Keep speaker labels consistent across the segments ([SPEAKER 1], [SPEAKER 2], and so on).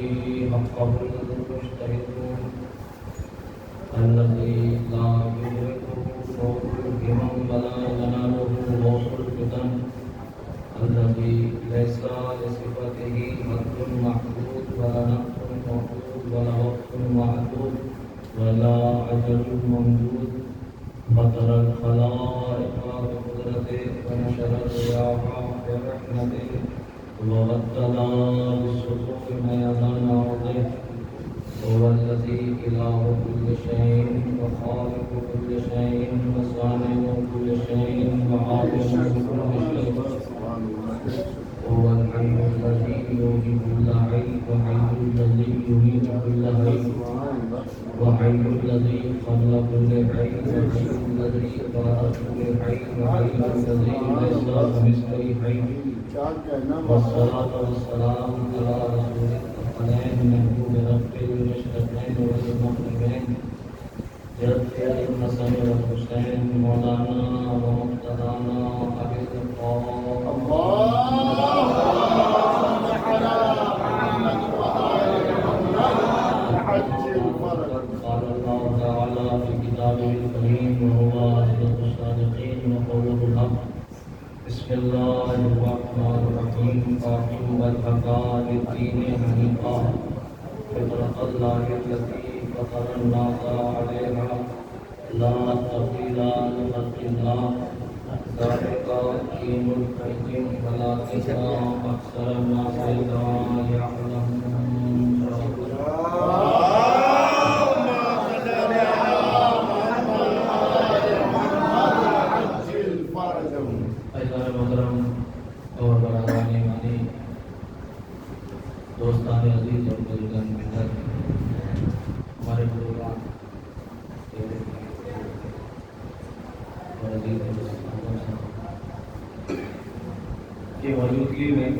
[SPEAKER 1] الذي حقه المجتهدون الذي لا يدركه صوت الهمم ولا يناله غوث الفتن الذي ليس لصفته حد محدود ولا نقص محدود ولا وقت معدود ولا أجل ممدود فطر الخلائق بقدرته ونشر الرياح برحمته وبدل بالسطوح ميزان عرضه هو الذي إله كل شيء وخالق كل شيء وصانع كل شيء وعالم كل شيء هو الحي الذي يوجد كل حي وحي الذي يميت كل حي وحي الذي قبل كل حي وحي الذي بعد كل حي وحي الذي ليس كمثله حي والصلاة والسلام على رسول الثقلين محبوب رب المشرقين والمغربين جد الحسن والحسين مولانا ومقتدانا أبي القاسم اللهم على محمد وآل محمد الحج الفرج قال الله تعالى في كتابه الكريم وهو أصدق الصادقين وقوله الحق بسم الله الرحمن الرحيم فاقم الحق للدين حنيفا فطرة الله التي فطر الناس عليها لا تبديل لخلق الله ذلك الدين القيم ولكن أكثر الناس لا يعلمون. محترم اور برادران ایمانی دوستان عزیز اور بزرگان ملت ہمارے بزرگان اور عزیز کی موجودگی میں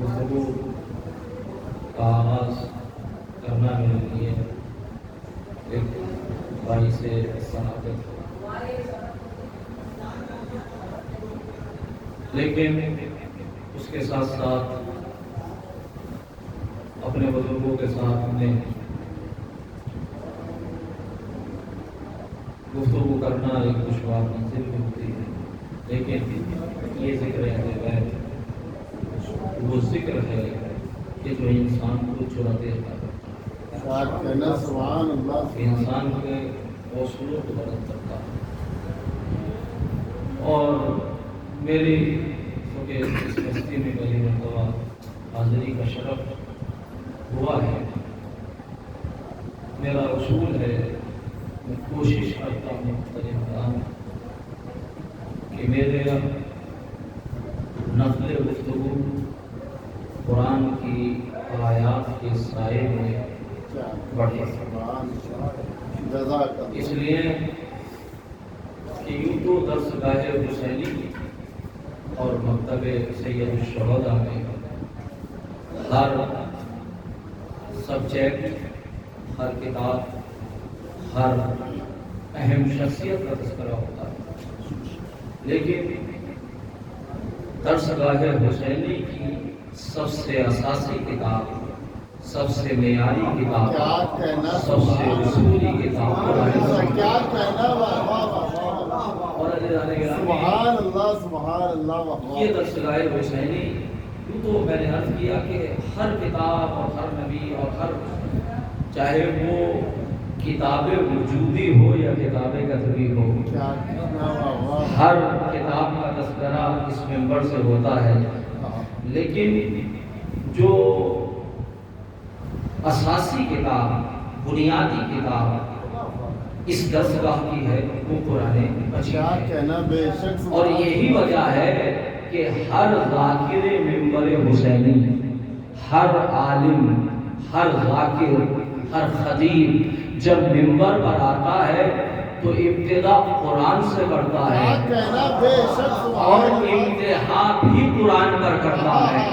[SPEAKER 1] گفتگو کا آغاز کرنا میرے لیے ایک باعث سعادت، لیکن اس کے ساتھ ساتھ اپنے بزرگوں کے ساتھ میں گفتگو کرنا ایک دشوار منزل بھی ہوتی ہے، لیکن یہ ذکر ہے وہ ذکر ہے کہ جو انسان کو چراتے ہیں، انسان کے حوصلوں کو بلند کرتا ہے۔ اور میری کیونکہ اس بستی میں پہلی مرتبہ حاضری کا شرف ہوا ہے، میرا اصول ہے میں کوشش کرتا ہوں مختلف کہ میرے نقل گفتگو قرآن کی آیات کے سائے میں بڑھے، اس لیے کہ یوں تو درس گاہ حسینی اور مکتب سید الشہداء میں ہر سبجیکٹ، ہر کتاب، ہر اہم شخصیت کا تذکرہ ہوتا ہے، لیکن درس گاہ حسینی کی سب سے اساسی کتاب، سب سے معیاری کتاب، سب سے اصولی کتاب یہ درس گاہ حسینی، تو میں نے عرض کیا کہ ہر کتاب اور ہر نبی اور ہر چاہے وہ کتاب وجودی ہو یا کتاب کتبی ہو، ہر کتاب کا تذکرہ اس منبر سے ہوتا ہے، لیکن جو اساسی کتاب، بنیادی کتاب اس درسگاہ کی ہے وہ قرآن مجید ہے، اور یہی وجہ ہے کہ ہر ذاکر منبر حسینی، ہر عالم، ہر ذاکر، ہر خطیب جب منبر پر آتا ہے تو ابتدا قرآن سے کرتا ہے اور انتہا بھی قرآن پر کرتا ہے۔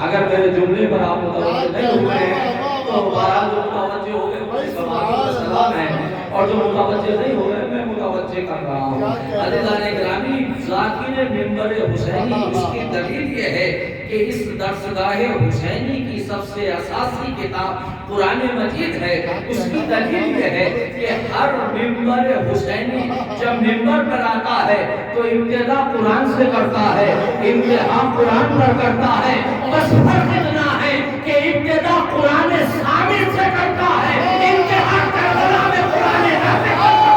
[SPEAKER 1] اگر میرے جملے پر آپ متوجہ نہیں ہوئے ہیں تو دوبارہ جو متوجہ ہو گئے سلام ہے اور جو متوجہ نہیں ہو رہے میں متوجہ کر رہا ہوں. عزیزان گرامی، ذاکر منبر حسینی اس کی دلیل یہ ہے کہ اس درسگاہ حسینی کی سب سے اساسی کتاب قرآن مجید ہے. اس کی دلیل یہ ہے کہ ہر منبر حسینی جب منبر پر آتا ہے تو ابتدا قرآن سے کرتا ہے، انتہا قرآن پر کرتا ہے. بس فرق اتنا ہے کہ ابتدا قرآن ثابت سے کرتا ہے، انتہا کربلا میں قرآن نازل کرتا ہے.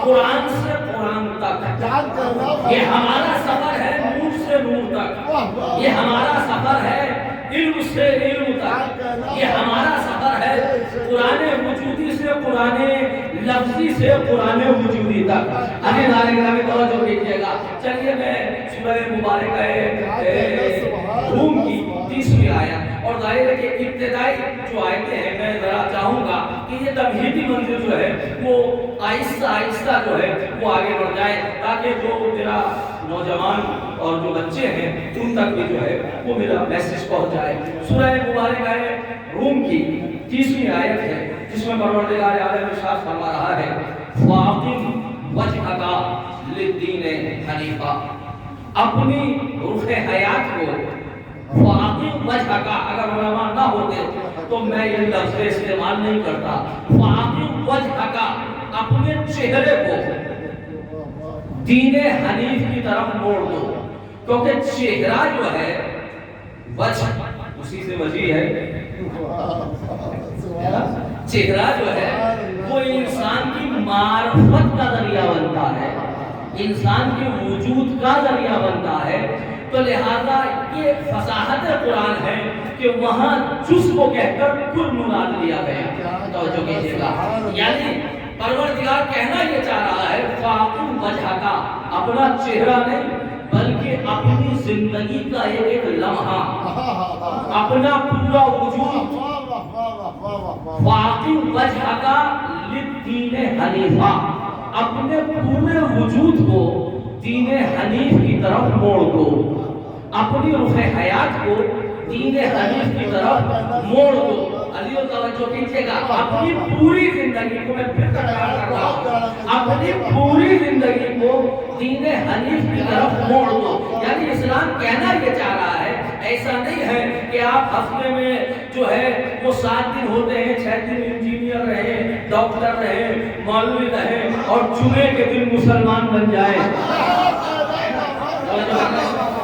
[SPEAKER 1] قرآن سے قرآن تک یہ ہمارا سفر ہے، نور سے نور تک یہ ہمارا سفر ہے، علم سے علم تک یہ ہمارا سفر ہے، قرآن وجودی سے قرآن لفظی سے قرآن وجودی تک. ابھی نارے میں توجہ کیجیے گا. چلیے میں سورہ مبارکہ روم کی 30ویں آیت اور ظاہر ہے کہ ابتدائی جو آیتیں ہیں میں ذرا چاہوں گا کہ یہ تمہیدی منزل جو ہے وہ آہستہ آہستہ جو ہے وہ آگے بڑھ جائے تاکہ جو میرا نوجوان اور جو بچے ہیں ان تک بھی جو ہے وہ میرا میسج پہنچ جائے. سورہ مبارکہ روم کی 30ویں آیت ہے جس میں پروردگار عالم ارشاد فرما رہا ہے فَأَقِمْ وَجْهَكَ لِلدِّينِ حَنِيفًا. اپنی رخ حیات کو فَأَقِمْ وَجْهَكَ اگر علماء نہ ہوتے تو میں یہ لفظ استعمال نہیں کرتا. فَأَقِمْ وَجْهَكَ اپنے چہرے کو دین حنیف کی طرف موڑ دو، کیونکہ چہرہ جو ہے وجہ اسی سے وجہ ہے. چہرہ جو ہے وہ انسان کی معرفت کا ذریعہ بنتا ہے، انسان کے وجود کا ذریعہ بنتا ہے. تو لہذا یہ فصاحت قرآن ہے کہ وہاں جز کو کہہ کر کل مراد لیا گیا. توجہ کیجیے گا، یعنی پروردگار کہنا یہ چاہ رہا ہے فاقم وجہ کا اپنا چہرہ نہیں بلکہ اپنی زندگی کا ایک لمحہ، اپنا پورا وجود فاقم وجہ کا للدین حنیفہ، اپنے پورے وجود کو دین حنیف کی طرف موڑ دو، اپنی رخ حیات کو دین حنیف کی طرف موڑ دو. علی توجہ کیجیے گا، اپنی پوری زندگی کو میں پھر تکرار کر رہا ہوں، اپنی پوری زندگی کو دین حنیف کی طرف موڑ دو. یعنی اسلام کہنا یہ چاہ رہا ہے ایسا نہیں ہے کہ آپ ہفتے میں جو ہے وہ 7 دن ہوتے ہیں، 6 دن انجینئر رہے، ڈاکٹر رہے، مولوی رہے اور جمعے کے دن مسلمان بن جائے.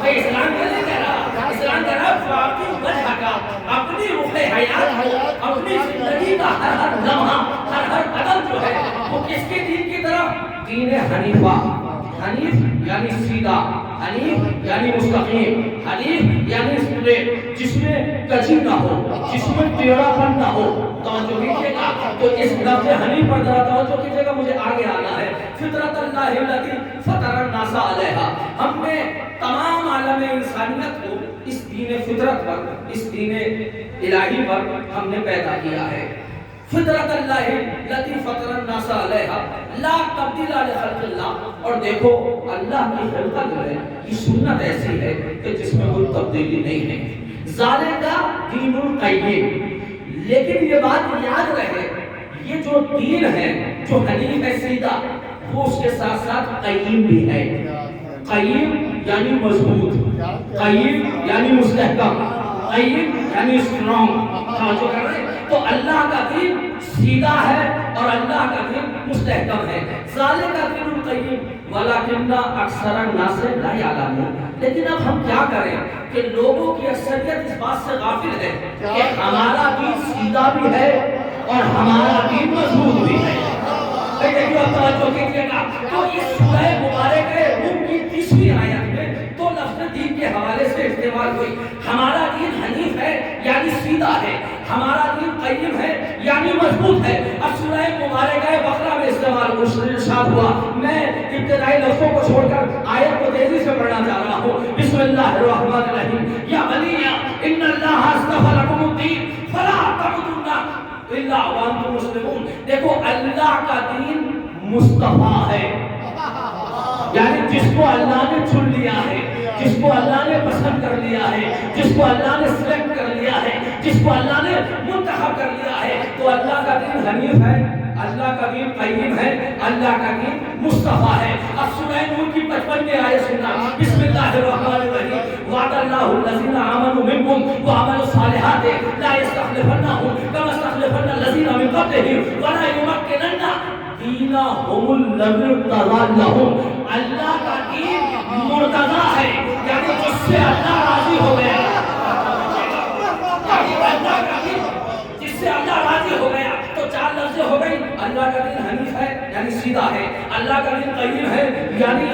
[SPEAKER 1] اسلام یہ نہیں کہہ رہا، اسلام کہہ رہا فاقم وجہ کا اپنی رخ حیات، اپنی زندگی کا ہر لمحہ ہر قدم جو ہے وہ کس کے دین کی طرف؟ دین حنیفہ. حنیف یعنی سیدھا، حنیف یعنی مستقیم، حنیف یعنی اسٹریٹ، جس میں کجی نہ ہو، جس میں ٹیڑھا پن نہ ہو. توجہ کیجیے گا، تو اس لفظ حنیف پر ذرا توجہ کیجیے گا، مجھے آگے آنا ہے. فطرت اللہ الذی فطر الناس علیہا، ہم نے تمام عالم انسانیت کو اس دین فطرت پر، اس دین الہی پر ہم نے پیدا کیا ہے. فطرت اللہ الذی فطر الناس علیہا لا تبدیل لخلق اللہ. اور دیکھو اللہ کی خلقت جو ہے یہ سنت ایسی ہے کہ جس میں کوئی تبدیلی نہیں ہے. ذالک دین القیم. لیکن یہ بات یاد رہے یہ جو دین ہے جو حنیف ہے سیدھا، وہ اس کے ساتھ ساتھ قیم بھی ہے. قیم یعنی مضبوط، قیم یعنی مستحکم، قیم یعنی اسٹرانگ. توجہ کر رہے ہیں؟ تو اللہ کا دین سیدھا ہے اور اللہ کا دین مستحکم ہے. ذالک دین القیم ولکن اکثر الناس لا یعلمون. لیکن اب ہم کیا کریں کہ لوگوں کی اکثریت اس بات سے غافل ہے کہ ہمارا دین سیدھا بھی ہے اور ہمارا دین مضبوط بھی ہے. دیکھیے اب توجہ کیجیے گا، تو اس سورہ مبارکہ روم کی 30ویں آیت میں تو لفظ دین کے حوالے سے استعمال ہوئی. ہمارا دین حنیف ہے یعنی سیدھا ہے، ہمارا دین قیم ہے یعنی مضبوط ہے. اب سورہ مبارکہ بقرہ میں استعمال مسلم ارشاد ہوا، میں ابتدائی لفظوں کو چھوڑ کر آیت کو تیزی سے پڑھنا چاہ رہا ہوں۔ بسم اللہ الرحمن الرحیم، یا بنی ان اللہ اصطفى لکم الدین فلا تموتن الا وانتم مسلمون۔ دیکھو اللہ کا دین مصطفیٰ ہے، یعنی جس کو اللہ نے چن لیا ہے، جس کو اللہ نے پسند کر لیا ہے، جس کو اللہ نے سلیکٹ کر لیا ہے، جس کو اللہ نے منتخب کر لیا ہے، تو اللہ کا دین حنیف ہے، اللہ کا دین قیم ہے، اللہ کا دین مصطفیٰ ہے۔ اب سورہ نور کی 55 آیت سننا، بسم اللہ الرحمن الرحیم، وعد اللہ الذین آمنوا منکم وعملوا الصالحات لا یستخلفنہم کما استخلف الذین من قبلہم ولا یمکنن دینہم الذی ارتضی لہم۔ اللہ کا دین مرتضی ہے، یعنی جس سے اللہ راضی ہو گیا، اللہ کا دین جس سے اللہ راضی ہو گیا، تو چار لفظیں ہو گئی۔ اللہ کا دین حنیف ہے یعنی سیدھا ہے، اللہ کا دین قیم ہے یعنی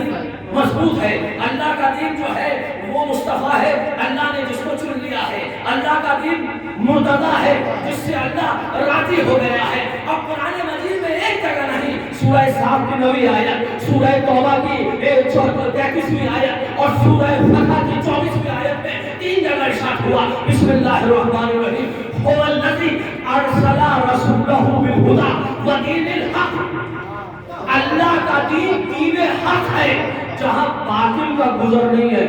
[SPEAKER 1] مضبوط ہے، اللہ کا دین جو ہے وہ مصطفیٰ ہے، اللہ نے جس کو چن لیا ہے، اللہ کا دین مرتضی ہے جس سے اللہ راضی ہو گیا ہے۔ اب قرآن مجید میں ایک جگہ نہیں، سورہ صاف کی 9ویں آیت، سورہ توبہ کی 33ویں آیت اور سورہ فتح کی 24ویں آیت میں 3 جگہ ارشاد ہوا، بسم اللہ الرحمن الرحیم، هو الذی ارسل رسولہ بالہدی ودین الحق۔ اللہ کا دین دین حق ہے جہاں باطل کا گزر نہیں ہے،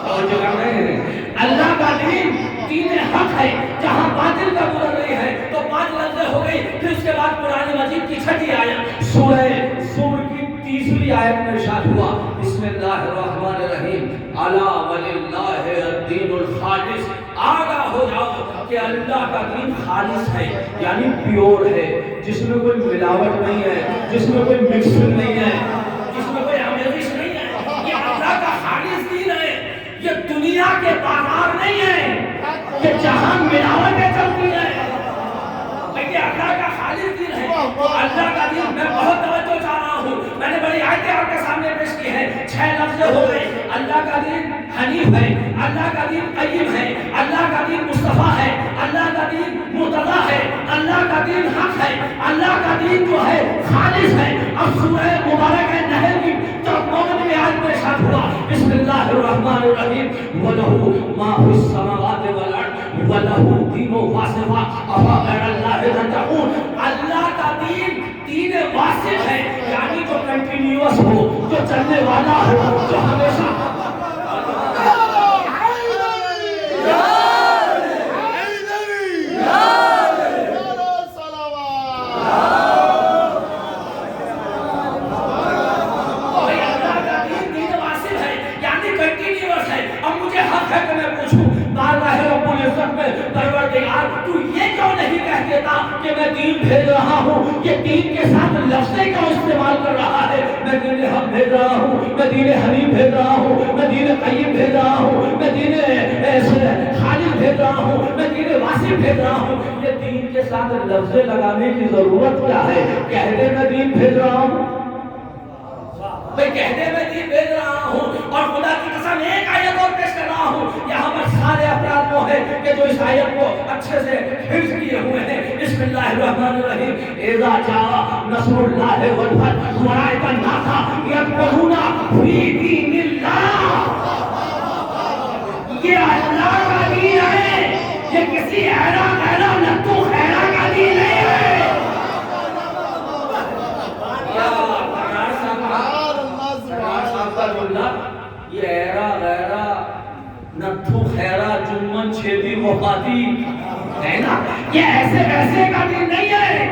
[SPEAKER 1] اور جگہ نہیں ہے۔ اللہ کا دین دین حق ہے جہاں باطل کا گزر نہیں ہے۔ تو 5 لفظیں ہو گئی۔ پھر اس کے بعد قرآن مجید کی 6ٹھی آیت سورہ زمر کی 30ویں آیت میں ارشاد ہوا، بسم اللہ الرحمن الرحیم، الا وللہ الدین الخالص۔ آگاہ ہو جاؤ کہ اللہ کا دین خالص ہے یعنی پیور ہے، جس میں کوئی ملاوٹ نہیں ہے، جس میں کوئی مکسنگ نہیں ہے، جس میں کوئی آمیزش نہیں ہے۔ یہ اللہ کا خالص دین ہے، یہ دنیا کے بازار نہیں ہے، یہ جہاں ملاوٹیں چلتی ہیں، یہ اللہ کا خالص دین ہے۔ اللہ کا دین، میں بہت توجہ چاہ رہا ہوں، میں نے بڑی آیتیں آپ کے سامنے پیش کی ہیں، 6 لفظ ہو گئے۔ اللہ کا دین حنیف ہے، اللہ کا دین قیم ہے، اللہ کا دین مصطفیٰ ہے، اللہ کا دین مرتضی ہے، اللہ کا دین حق ہے، اللہ کا دین جو ہے خالص ہے۔ اب سورہ مبارک ہے نحل کی 54ویں آیت میں ارشاد ہوا، بسم اللہ الرحمن الرحیم، وَلَهُ مَا فِي السَّمَاوَاتِ وَالْأَرْضِ وَلَهُ دِينٌ وَاصِفٌ أَفَغَيْرَ اللَّهِ تَتَّقُونَ۔ اللہ کا دین دین واصف ہے، یعنی جو کنٹینیوس ہو، جو چلنے والا ہو، جو ہمیشہ تو یہ کیوں نہیں کہہ دیتا کہ میں دین بھیج رہا ہوں؟ یہ دین کے ساتھ لفظیں کیوں استعمال کر رہا ہے؟ میں دین حق بھیج رہا ہوں، میں دین حنیف بھیج رہا ہوں، میں دین قیم بھیج رہا ہوں، میں دین خالص بھیج رہا ہوں، میں دین واصف بھیج رہا ہوں۔ یہ دین کے ساتھ لفظیں لگانے کی ضرورت کیا ہے؟ کہہ دے میں دین بھیج رہا ہوں، میں کہہ دے میں دین بھیج رہا ہوں۔ اور خدا کی قسم ایک آیت اور پیش کر رہا ہوں، یہاں پر سارے افراد وہ ہیں کہ جو اس آیت کو اچھے سے حفظ کیے ہوئے ہیں۔ بسم اللہ الرحمن الرحیم، اذا جاء نصر اللہ والفتح ورأیت الناس یدخلون فی دین اللہ۔ یہ اللہ کا دین ہے، یہ کسی ایرا غیرہ نتو خیرہ کا دین نہیں ہے۔ یہ ایرا غیرہ نتھو خیرہ جمن چھیدی وفاتی ہے نا، یہ ایسے ویسے کا دین نہیں ہے،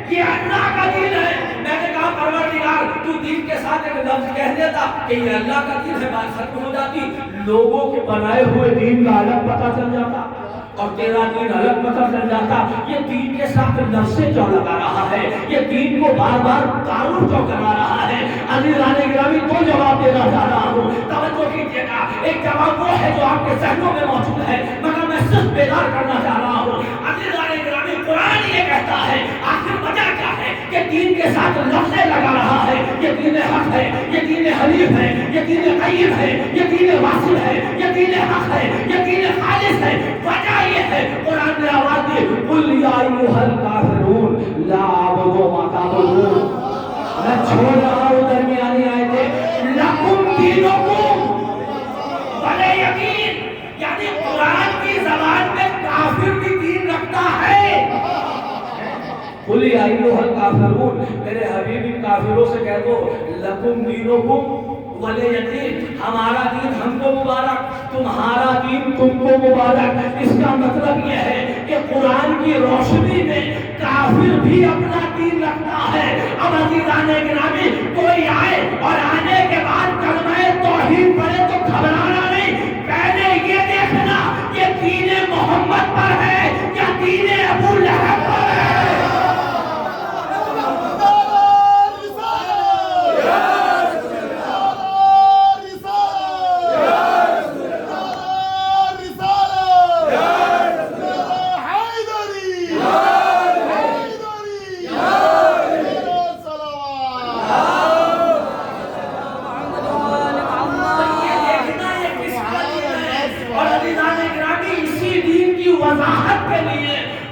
[SPEAKER 1] یہ اللہ کا دین ہے۔ میں نے کہا پروردگار تو دین کے ساتھ ایک لفظ کہہ دیتا کہ یہ اللہ کا دین ہے، بات ختم ہو جاتی، لوگوں کے بنائے ہوئے دین کا الگ پتہ چل جاتا اور تیرا دین الگ پتہ چل جاتا۔ یہ دین کے ساتھ لفظیں کیوں لگا رہا ہے؟ یہ دین کو بار بار تعارف کیوں کرا رہا ہے؟ عزیزان گرامی تو جواب دینا چاہ رہا ہوں، توجہ کیجیے گا۔ ایک جواب وہ ہے جو آپ کے ذہنوں میں موجود ہے، مگر میں صرف بیدار کرنا چاہ رہا ہوں۔ عزیزان گرامی قرآن یہ کہتا ہے، آخر وجہ کیا ہے کہ دین کے ساتھ لفظیں لگا رہا ہے؟ یہ دین حق ہے، یہ دین حنیف ہے، یہ دین قیم ہے، یہ دین واصل ہے، یہ دین حق ہے، یہ دین خالص ہے۔ وجہ یہ ہے، قرآن نے آواز دی، قل یا ایھا الکافرون لا اعبد ما تعبدون۔ چھوڑ رہا ہوں درمیانی آیتیں، لکم دینکم ولی یقین، یعنی قرآن کی زبان میں کافر بھی دین رکھتا ہے۔ قل یا ایھا الکافرون، میرے حبیبی کافروں سے کہہ دو لکم دینکم ولی یقین، ہمارا دین ہم کو مبارک، تمہارا دین تم کو مبارک۔ اس کا مطلب یہ ہے کہ قرآن کی روشنی میں کافر بھی اپنا دین رکھتا ہے۔ اب عزیزان گرامی، کوئی آئے اور آنے کے بعد کلمہ توحید پڑھے تو گھبرانا نہیں، پہلے یہ دیکھنا یہ دین محمد پر ہے یا دین ابو لہب پر ہے۔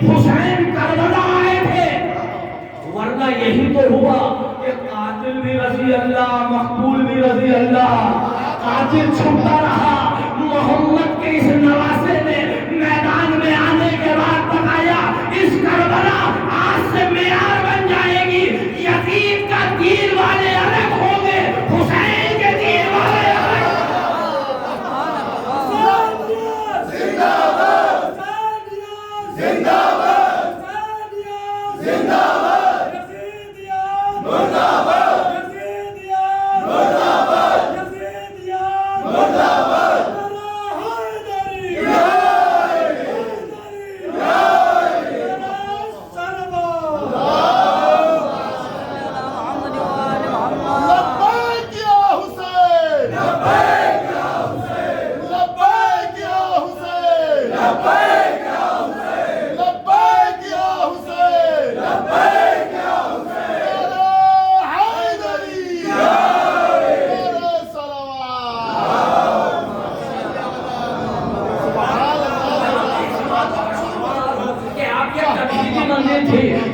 [SPEAKER 1] حسین کربلا آئے تھے، ورنہ یہی تو ہوا کہ قاتل بھی رضی اللہ، مقتول بھی رضی اللہ، قاتل چھپتا رہا۔ محمد کے اس نواسے نے میدان میں آنے کے بعد بتایا اس کربلا آج سے معیار بن جائے گی، یزید کا دین والے الگ ہوں گے، حسین کے دین والے الگ۔ زندہ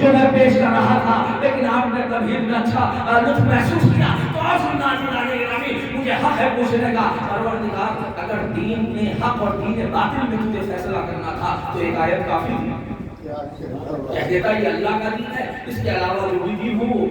[SPEAKER 1] جو میں پیش کر رہا تھا، لیکن آپ نے کبھی بھی اچھا لطف محسوس کیا تو آپ سننا چاہیے گرامی، مجھے حق ہے پوچھنے کا، پروردگار اگر دین میں حق اور دین باطل میں تجھے فیصلہ کرنا تھا تو ایک آیت کافی تھی، کہہ دیتا یہ اللہ کا دین ہے، اس کے علاوہ جو بھی دین ہو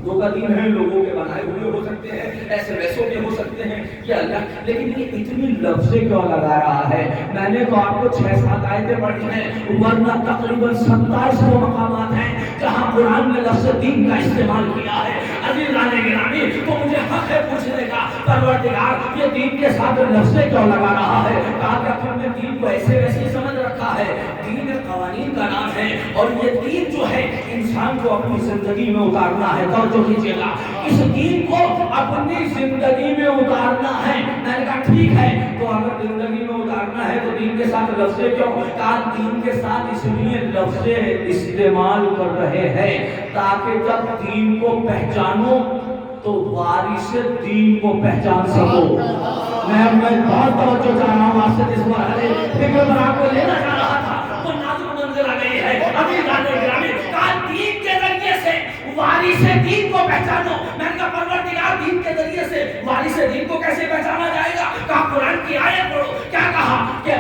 [SPEAKER 1] دو کا دین ہے، لوگوں کے بنائے ہوئے ہو سکتے ہیں، ایسے ویسوں کے ہو سکتے ہیں، یہ اللہ، لیکن یہ اتنی لفظیں کیوں لگا رہا ہے؟ میں نے تو آپ کو 6-7 آیتیں پڑھی ہیں، ورنہ تقریباً 27 مقامات ہیں جہاں قرآن نے لفظ دین کا استعمال کیا ہے۔ عزیزان گرامی، تو مجھے حق ہے پوچھنے کا، پروردگار یہ دین کے ساتھ لفظیں کیوں لگا رہا ہے؟ کہا کہ تم نے دین کو ایسے ویسے سمجھ رکھا ہے، دین قوانین کا نام ہے، اور یہ دین جو ہے انسان کو اپنی زندگی میں اتارنا ہے۔ توجہ کیجیے گا، اس دین کو اپنی زندگی میں اتارنا ہے۔ میں نے کہا ٹھیک ہے، تو اگر زندگی میں اتارنا ہے تو دین کے ساتھ لفظیں کیوں؟ کہا دین کے ساتھ اس لیے لفظیں استعمال کر رہے ہیں تاکہ جب دین کو پہچانو تو وارث دین کو پہچان سکو۔ میں بہت توجہ چاہ رہا ہوں آپ سے، اس مرحلے فکر پر آپ کو لینا چاہ رہا تھا تو نازل منزل آ گئی ہے۔ ابھی جانے گرامی، کہا دین کے ذریعے سے وارث دین کو پہچانو۔ میں نے کہا پروردگار دین کے ذریعے سے وارث دین کو کیسے پہچانا جائے گا؟ کہا قرآن کی آیت پڑھو، کیا کہا کہ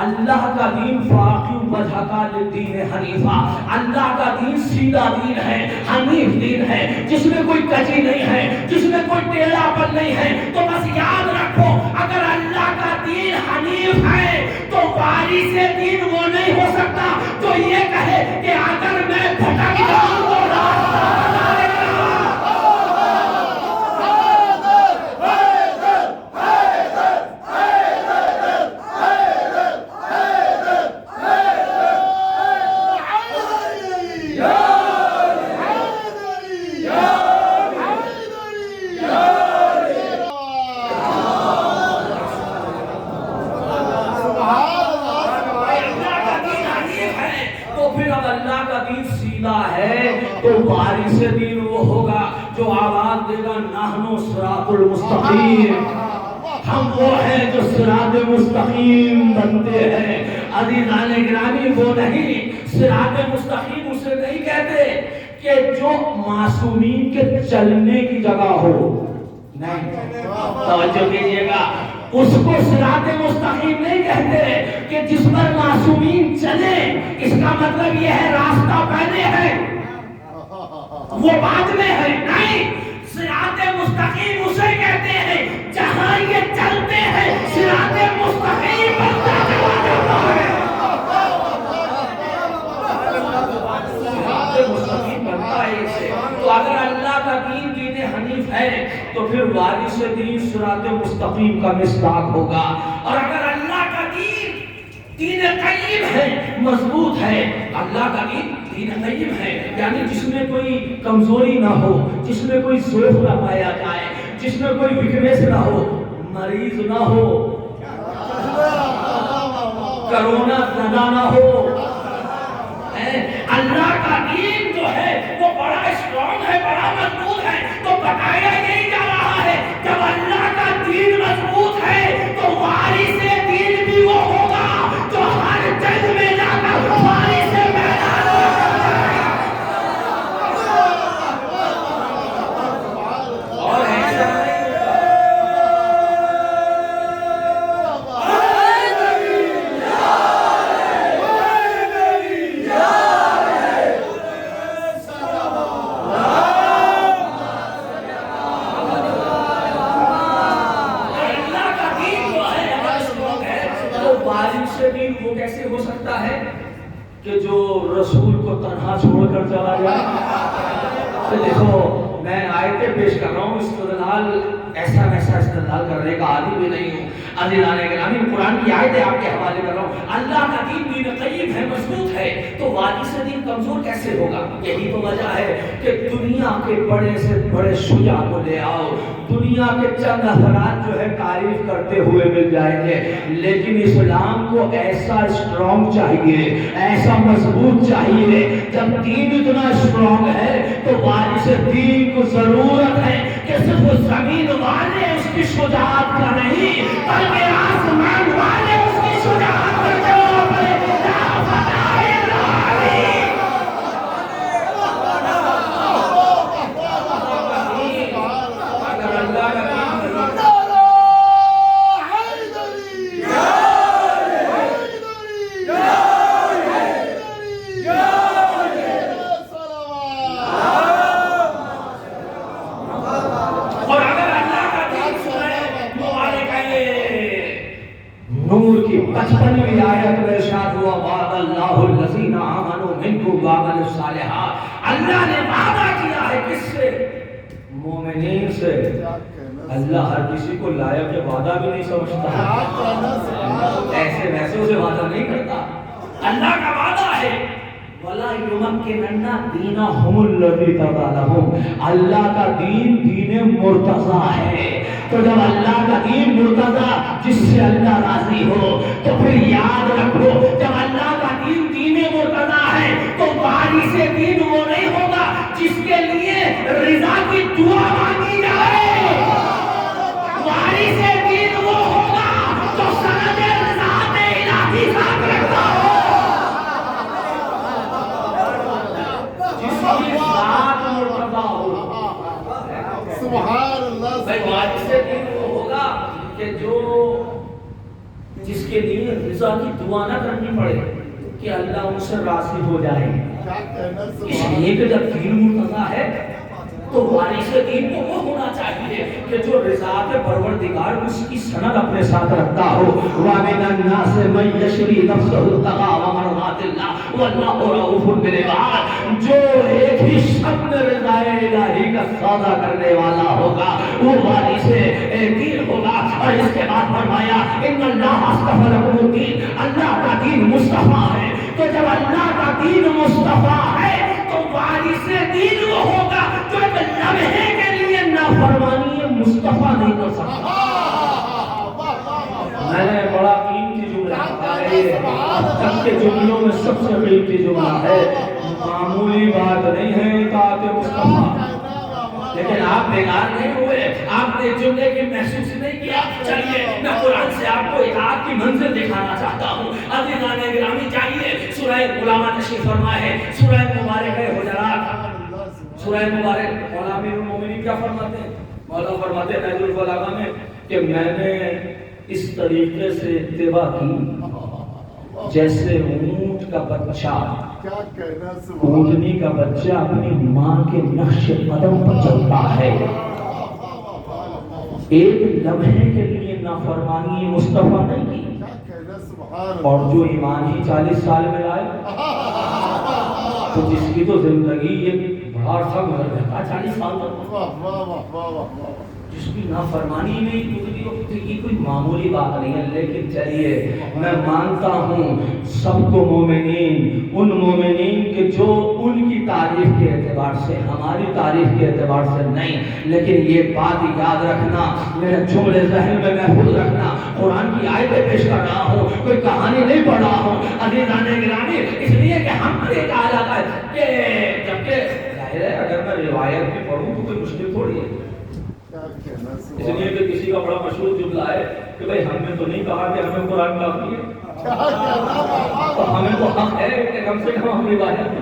[SPEAKER 1] اللہ کا دین فاقم وجہکا للدین حنیفہ، اللہ کا دین سیدھا دین ہے، حنیف دین ہے، جس میں کوئی کجی نہیں ہے، جس میں کوئی ٹیڑھا پن نہیں ہے۔ تو بس یاد رکھو، اگر اللہ کا دین حنیف ہے تو وارث دین وہ نہیں ہو سکتا جو یہ کہے کہ اگر میں بھٹک جاؤں تو راستہ بتا دے گا۔ تو وارث دین وہ ہوگا جو آواز دے گا نحنو صراط المستقیم، ہم وہ ہیں جو صراط مستقیم بنتے ہیں۔ عزیزان گرامی، وہ نہیں، صراط مستقیم اسے نہیں کہتے کہ جو معصومین کے چلنے کی جگہ ہو. نہیں، توجہ کیجئے گا، اس کو صراط مستقیم نہیں کہتے کہ جس پر معصومین چلے. اس کا مطلب یہ ہے راستہ پہلے ہے وہ بعد میں ہے. نہیں، صراط مستقیم اسے کہتے ہیں جہاں یہ چلتے ہیں صراط مستقیم بنتا چلا جاتا ہے. صراط مستقیم بنتا ہے اسے. تو اگر اللہ کا دین دین حنیف ہے تو پھر وارث دین صراط مستقیم کا مصداق ہوگا. اور اگر اللہ کا دین دین قیم ہے، مضبوط ہے، اللہ کا دین دین قیم ہے، یعنی جس میں کوئی کمزوری نہ ہو، جس میں کوئی ضعف نہ پایا جائے، جس میں کوئی ویکنیس نہ ہو، مریض نہ ہو، کرونا زدہ نہ ہو. اللہ کا دین جو ہے وہ بڑا اسٹرانگ ہے، بڑا مضبوط ہے. تو بتایا یہی جا رہا ہے جب اللہ کا دین مضبوط ہے تو وارث دین بھی وہ ہوگا جو ہر جنگ میں جا کر وارث میدان اور ایسا وہ کیسے ہو سکتا ہے کہ جو رسول کو تنہا چھوڑ کر چلا جائے. دیکھو میں آیتیں پیش کر رہا ہوں، استدلال ایسا ویسا استدلال کرنے کا عادی بھی نہیں ہوں. عزیزان گرامی، قرآن کی آیتیں آپ کے حوالے کر رہا ہوں. اللہ کا دین دین قیم ہے، مضبوط ہے، تو وارث دین کمزور کیسے ہوگا؟ یہی تو وجہ ہے کہ دنیا کے بڑے سے بڑے شجاع کو لے آؤ، دنیا کے چند افراد جو ہے تعریف کرتے ہوئے مل جائیں گے، لیکن اسلام کو ایسا اسٹرانگ چاہیے، ایسا مضبوط چاہیے. جب دین اتنا اسٹرانگ ہے تو وارث دین کو ضرورت ہے کہ صرف زمین والے اس کی شجاعت کا نہیں بلکہ آسمان والے اس کی شجاعت کا جواب دیں. نور کی 55ویں آیت میں ارشاد ہوا وعد اللہ الذین آمنوا منکم وعملوا الصالحات. اللہ نے وعدہ کیا ہے کس سے؟ مومنین سے. اللہ ہر کسی کو لائق کے وعدہ بھی نہیں سمجھتا، ایسے ویسے اسے وعدہ نہیں کرتا. اللہ کا وعدہ ہے وَلَا يُمَكِّنَنَّ دِينَهُمُ الَّذِي ارْتَضَىٰ لَهُمْ. اللہ کا دین دین مرتضیٰ ہے. تو جب اللہ کا دین مرتضیٰ جس سے اللہ راضی ہو تو پھر یاد رکھو جب اللہ کا دین دین مرتضیٰ ہے تو وارث دین وہ نہیں ہوگا جس کے لیے رضا کی دعا مانگی جائے. وارث دین وہ ہوگا جو سند رضاء الہی ساتھ رکھتا ہو، جس کی ذات مرتضیٰ ہو. سبحان اللہ. وارث دین وہ ہوگا کہ جو جس کے لیے رضا کی دعا نہ کرنی پڑے کہ اللہ ان سے راضی ہو جائے. اس لیے کہ جب دین مرتضیٰ ہے تو وارث دین کو وہ ہونا چاہیے کہ جو رضا پروردگار اس کی سند اپنے ساتھ رکھتا ہو. وَمِنَ النَّاسِ مَن يَشْرِي نَفْسَهُ ابْتِغَاءَ مَرْضَاتِ اللَّهِ وَاللَّهُ رَءُوفٌ بِالْعِبَادِ. جو ایک ہی شبد رضا الہی کا سودا کرنے والا ہوگا وہ وارث دین ہوگا. اور اس کے بعد فرمایا ان اللہ اصطفى لكم الدین. اللہ کا دین مصطفیٰ ہے. تو جب اللہ کا دین مصطفیٰ ہے تو وارث دین وہ ہوگا جو ایک لمحے کے لیے نافرمانی مصطفیٰ نہیں کر سکتا. میں نے بڑا قیمتی جملہ کہا ہے، اب تک کے جملوں میں سب سے قیمتی جملہ ہے. معمولی بات نہیں ہے اطاعت مصطفیٰ، لیکن آپ بیکار نہیں ہوئے، آپ نے جملے کی محسوس نہیں کیا. چلیے میں قرآن سے آپ کو اطاعت کی منزل دکھانا چاہتا ہوں. عزیزان گرامی چاہیے سورہ غلامہ تشریف فرما ہے، سورہ مبارکہ حجرات. سورہ مبارک مولا امیر المومنین کیا فرماتے ہیں؟ مولا فرماتے ہیں نہج البلاغہ میں کہ میں نے اس طریقے سے اتباع کی جیسے اونٹ کا بچہ، اونٹنی کا بچہ اپنی ماں کے نقش قدم پر چلتا ہے، ایک لمحے کے لیے نافرمانی مصطفیٰ نے کی، اور جو ایمان ہی 40 سال میں لائے تو جس کی تو زندگی یہ بہار تھا گزر گیا 40 سال تک، جس کی نافرمانی نہیں گزری تو یہ کوئی معمولی بات نہیں ہے۔ لیکن چلیے میں مانتا ہوں سب کو مومنین، ان مومنین کے جو ان کی تعریف کے اعتبار سے، ہماری تعریف کے اعتبار سے نہیں، لیکن یہ بات یاد رکھنا، میرے جملے ذہن میں محفوظ رکھنا، قرآن کی آیتیں پیش کر رہا ہوں، کوئی کہانی نہیں پڑھ رہا ہوں عزیزان گرامی، اس لیے کہ ہم کو یہ کہا جاتا ہے کہ جبکہ ظاہر ہے اگر میں روایت بھی پڑھوں تو کوئی مشکل تھوڑی ہے، اس لیے کہ کسی کا بڑا مشہور جملہ ہے کہ بھئی ہم نے تو نہیں کہا کہ ہمیں قرآن کافی ہے، تو ہمیں تو حق ہے کہ کم سے کم ہم روایت پڑھیں،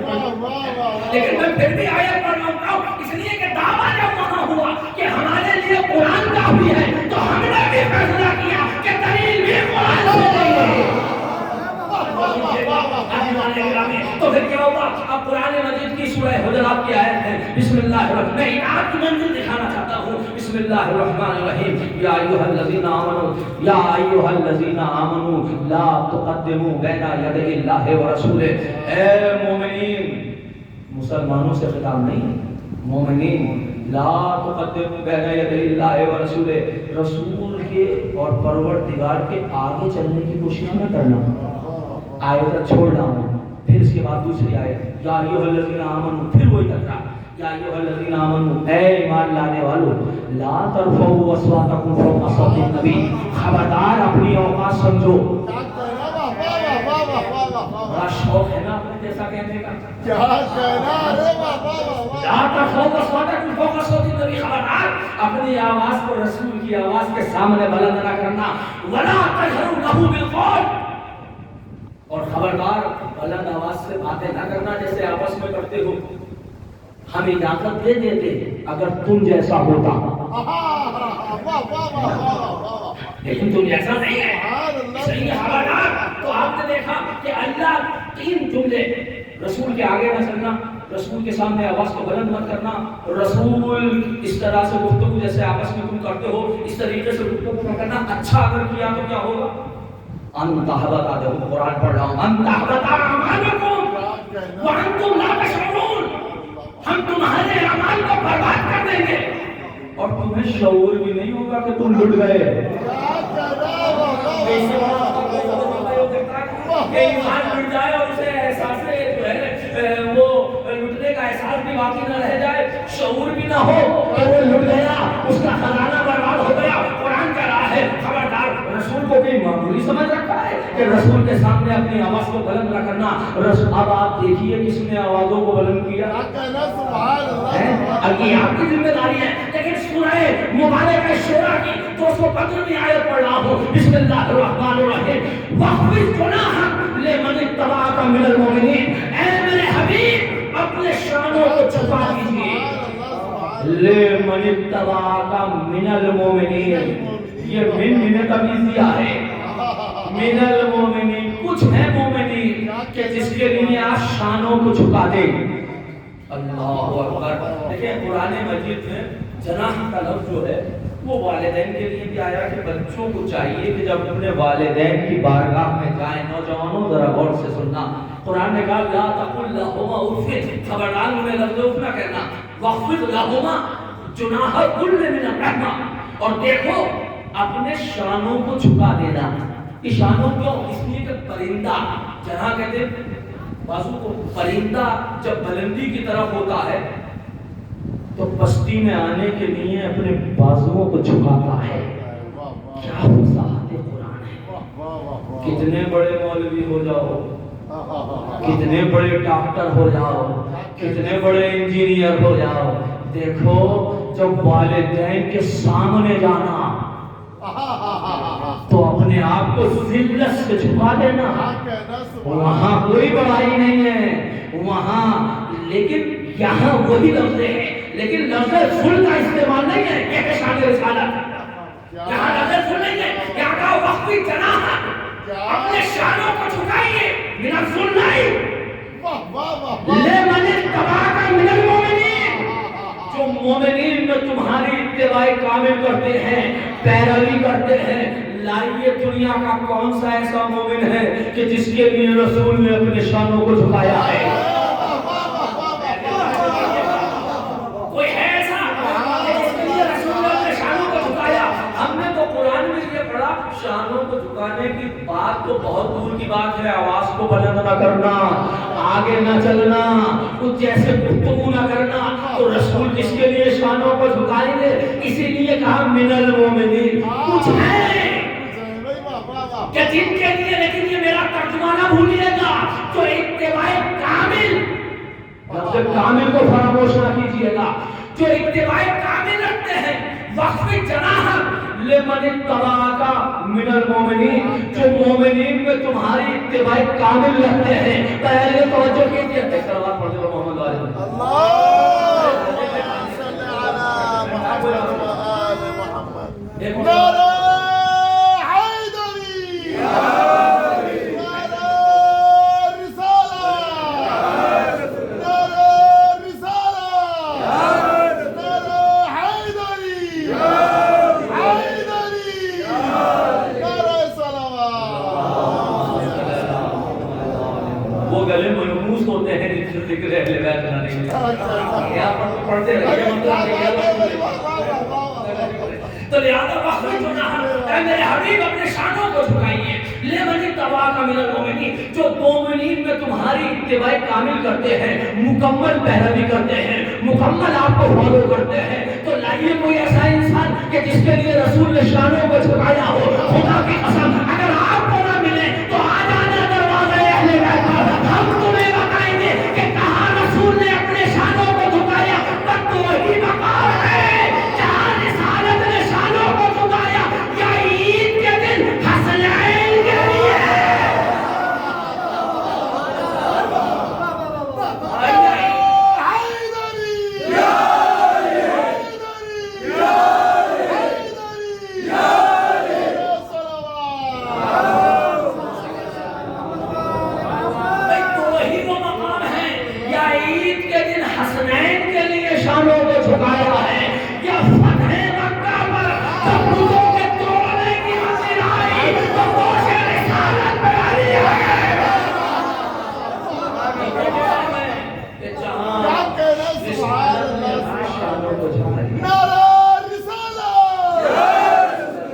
[SPEAKER 1] لیکن میں پھر بھی آیت پڑھ رہا ہوں اس لیے کہ دعویٰ جب وہاں ہوا کہ ہمارے لیے قرآن کافی ہے تو ہم نے بھی فیصلہ کیا کہ دلیل بھی قرآن سے نہیں ہے۔ تو پھر کیا ہوگا؟ اب قرآن مجید کی سورہ حجرات کی آیت ہے، بسم اللہ الرحمن، میں انعام کی منزل دکھانا چاہتا ہوں، بسم اللہ الرحمن الرحیم، یا ایھا الذین آمنوا، یا ایھا الذین آمنوا لا تقدموا بین یدی اللہ ورسولہ، اے مومنین، مسلمانوں سے خطاب نہیں، مومنین، لا تقدموا بین یدی اللہ ورسولہ، رسول کے اور پروردگار کے آگے چلنے کی کوشش نہ کرنا، آیت چھوڑنا ہوں، پھر اس کے بعد دوسری آیت، یا ایھا الذین آمنوا، پھر وہی تکرار، یا ایھا الذین آمنوا، اے ایمان لانے والوں، لا ترفعوا اصواتکم فوق صوت النبی، خبردار اپنی اوقات سمجھو، بڑا شوق ہے نا اپنے جیسا کہنے کا، لا ترفعوا اصواتکم فوق صوت النبی، خبردار اپنی آواز کو رسول کی آواز کے سامنے بلند نہ کرنا، ولا تجهروا له بالقول، اور خبردار بلند آواز سے باتیں نہ کرنا جیسے آپس میں کرتے ہو، ہم اجازت دے دیتے اگر تم جیسا ہوتا، لیکن تم جیسا نہیں ہے، اس لیے خبردار۔ تو آپ نے دیکھا کہ اللہ 3 جملے، رسول کے آگے نہ چلنا، رسول کے سامنے آواز کو بلند مت کرنا، رسول اس طرح سے گفتگو جیسے آپس میں تم کرتے ہو اس طریقے سے گفتگو نہ کرنا، اچھا اگر کیا تو کیا ہوگا؟ انتہبت آدھے قرآن پڑھ رہا ہوں، انتہبت اعمالکم وانتم لا تشعرون، ہم تمہارے اعمال کو برباد کر دیں گے اور تمہیں شعور بھی نہیں ہوگا کہ تم لٹ گئے۔ ایمان لٹ جائے اور اسے احساس جو ہے وہ لٹنے کا احساس بھی باقی نہ رہ جائے، شعور بھی نہ ہو کہ وہ لٹ گیا، اس کا خزانہ برباد ہو گیا۔ قرآن کہہ رہا ہے خبردار، رسول کو کوئی معمولی سمجھ رکھا ہے کہ رسول کے سامنے اپنی آواز کو بلند نہ کرنا۔ اب آپ دیکھیے کس نے آوازوں کو بلند کیا، اب یہ آپ کی ذمہ داری ہے۔ لیکن سورہ مبارکہ شورا کی 215ویں آیت پڑھ رہا ہوں، بسم اللہ الرحمن الرحیم، وَاخْفِضْ جَنَاحَكَ لِمَنِ اتَّبَعَكَ مِنَ الْمُؤْمِنِينَ، اے میرے حبیب اپنے شانوں کو چھپا دیجیے، لِمَنِ اتَّبَعَكَ مِنَ الْمُؤْمِنِينَ، یہ من تمیز دیا ہے، من المومنین، کچھ ہے مومنین کہ جس کے لیے آپ شانوں کو جھکا دیں۔ اللہ اکبر۔ دیکھیں قرآن مجید میں جناح کا لفظ جو ہے وہ والدین کے لیے بھی آیا کہ بچوں کو چاہیے کہ جب اپنے والدین کی بارگاہ میں جائیں، نوجوانوں ذرا غور سے سننا، قرآن نے کہا لا تقل لهما اف، خبردار انہیں لفظ اف نہ کہنا، واخفض لهما جناح كل من الرحمہ، اور دیکھو اپنے شانوں کو جھکا دینا۔ شانوں کیوں؟ اس لیے کہ پرندہ جہاں کہتے ہیں بازو کو، پرندہ جب بلندی کی طرف ہوتا ہے تو پستی میں آنے کے لیے اپنے بازوؤں کو جھکاتا ہے۔ کیا وضاحت قرآن ہے! کتنے بڑے مولوی ہو جاؤ، کتنے بڑے ڈاکٹر ہو جاؤ، کتنے بڑے انجینئر ہو جاؤ، دیکھو جب والدین کے سامنے جانا تو اپنے آپ کو ذلت سے چھپا دینا، وہاں کوئی بڑائی نہیں ہے وہاں۔ لیکن یہاں وہی لفظ ہے لیکن لفظ ذل کا استعمال نہیں ہے، یہ ہے شان رسالت. یہاں لفظ ذل نہیں ہے، یہاں کا وقفی جناح اپنے شانوں کو جھکائیے، من الذل نہیں. لمن اتبعک من المؤمنین، جو مومنین میں تمہاری اتباع کامل کرتے ہیں، پیروی کرتے ہیں. لائیے دنیا کا کون سا ایسا مومن ہے کہ جس کے لیے رسول نے اپنے شانوں کو جھکایا ہے؟ کوئی ہے ایسا جس کے لیے رسول نے اپنے شانوں کو جھکایا؟ ہم نے تو قرآن میں یہ پڑھا، شانوں کو جھکانے کی بات تو بہت دور کی بات ہے. آواز کو بلند نہ کرنا، آگے نہ چلنا، کچھ جیسے گفتگو نہ کرنا. تو رسول جس کے لیے شانوں کو جھکائیں گے، اسی لیے کہا من المؤمنین. کچھ ہے کہ جن کے لیے، لیکن یہ میرا ترجمہ نہ بھولیے گا، جو اتباع کامل، لفظ کامل کو فراموش نہ کیجیے گا، جو اتباع کامل رکھتے ہیں، وقف جناح لمن اتبعک من المؤمنین، جو مومنین میں تمہاری اتباع کامل رکھتے ہیں. پہلے توجہ کیجیے، سلوات پڑھتے ہو محمد علیہ وسلم.
[SPEAKER 2] اللهم صل على محمد وآل محمد. نعرہ حیدری، نعرہ رسالہ، نعرہ رسالہ، نعرہ حیدری، حیدری، نعرہ صلوات.
[SPEAKER 1] وہ گلے ملموس ہوتے ہیں جن سے ذکر اہل بیت نہ نہیں. یہاں پڑھتے رہیے. تو لہذا وقت جناح، اے میرے حبیب اپنے شانوں کو جھکائیے. لمن اتبعک من المؤمنین، جو مومنین میں تمہاری اتباع کامل کرتے ہیں، مکمل پیروی کرتے ہیں، مکمل آپ کو فالو کرتے ہیں. تو لائیے کوئی ایسا انسان کہ جس کے لیے رسول نے شانوں کو جھکایا ہو. خدا کی قسم اگر آپ کو نہ ملے تو آ جانا دروازہ اہل بیت پر، ہم تمہیں بتائیں گے کہ کہاں رسول نے اپنے شانوں کو جھکایا. پر تو وہی مقام ہے جہاں رسالت نے شانوں کو جھکایا. یا عید کے دن حسنین کے لیے حسنین کے لیے شانوں کو جھکایا ہے. یا فتح مکہ پر جب بتوں کے توڑنے کی منزل آئی تو گوش رسالت پہ علی آئے. کہ جہاں رسالت نے شانوں کو جھکایا.
[SPEAKER 2] نعرہ رسالہ،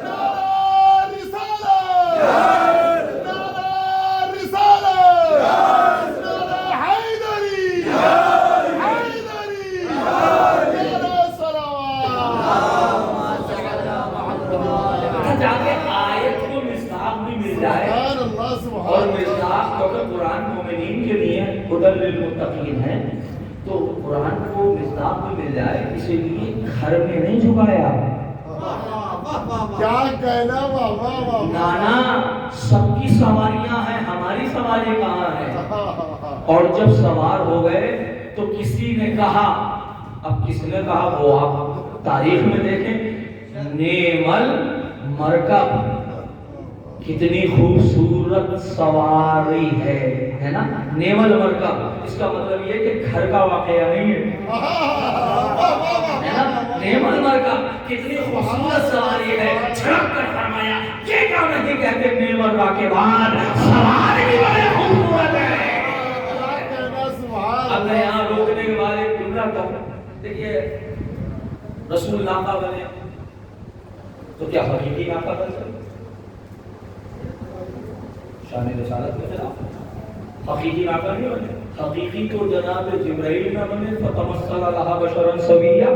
[SPEAKER 2] نعرہ رسالہ، نعرہ رسالہ، نعرہ حیدری، حیدری، نعرہ صلوات.
[SPEAKER 1] جا کے آیت کو مصداق بھی مل جائے.
[SPEAKER 2] سبحان اللہ، سبحان
[SPEAKER 1] اور
[SPEAKER 2] اللہ.
[SPEAKER 1] مصداق کیونکہ قرآن مومنین کے لیے ہدی للمتقین ہے، تو قرآن کو مصداق بھی مل جائے. اسی لیے گھر میں نہیں جھکایا.
[SPEAKER 2] کیا کہنا، واہ واہ واہ.
[SPEAKER 1] نانا سب کی سواریاں ہیں، ہماری سواری کہاں ہے؟ اور جب سوار ہو گئے تو کسی نے کہا، اب کس نے کہا وہ آپ تاریخ میں دیکھیں، نیمل مرکب، کتنی خوبصورت سواری ہے نا. نیمل مرکب، اس کا مطلب یہ کہ گھر کا واقعہ نہیں ہے نا. نیمل مرکب کتنی خوبصورت سواری ہے. چھڑک کر فرمایا یہ کیا نہیں کہتے نیمل راکبان، سواری بھی بڑے خوبصورت ہے. اب میں یہاں روکنے کے بعد ایک جملہ کہوں. دیکھیے رسول ناقہ بنے تو کیا حقیقی ناقہ بن سکتے؟ شان رسالت کے خلاف حقیقی ناقہ نہیں بنے. حقیقی تو جناب جبرائیل نہ بنے فتمثل لها بشرا سویا.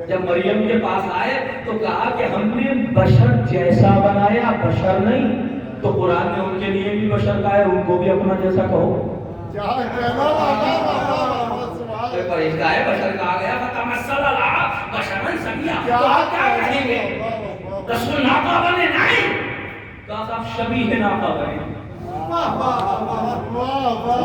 [SPEAKER 1] جب مریم کے پاس آئے تو کہا کہ ہم نے بشر جیسا بنایا، بشر نہیں. تو قرآن نے ان کے لیے بھی بشر کہا ہے، ان کو بھی اپنا جیسا کہو.
[SPEAKER 2] کیا کہنا،
[SPEAKER 1] پرہیزگار ہے، بشر کہا گیا فتمثل لها بشرا سویا. تو آپ کیا کہیں گے؟ رسول ناقہ بنے نہیں، کہا صاحب شبیہ ناقہ بنے.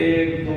[SPEAKER 1] 1, 2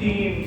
[SPEAKER 1] 3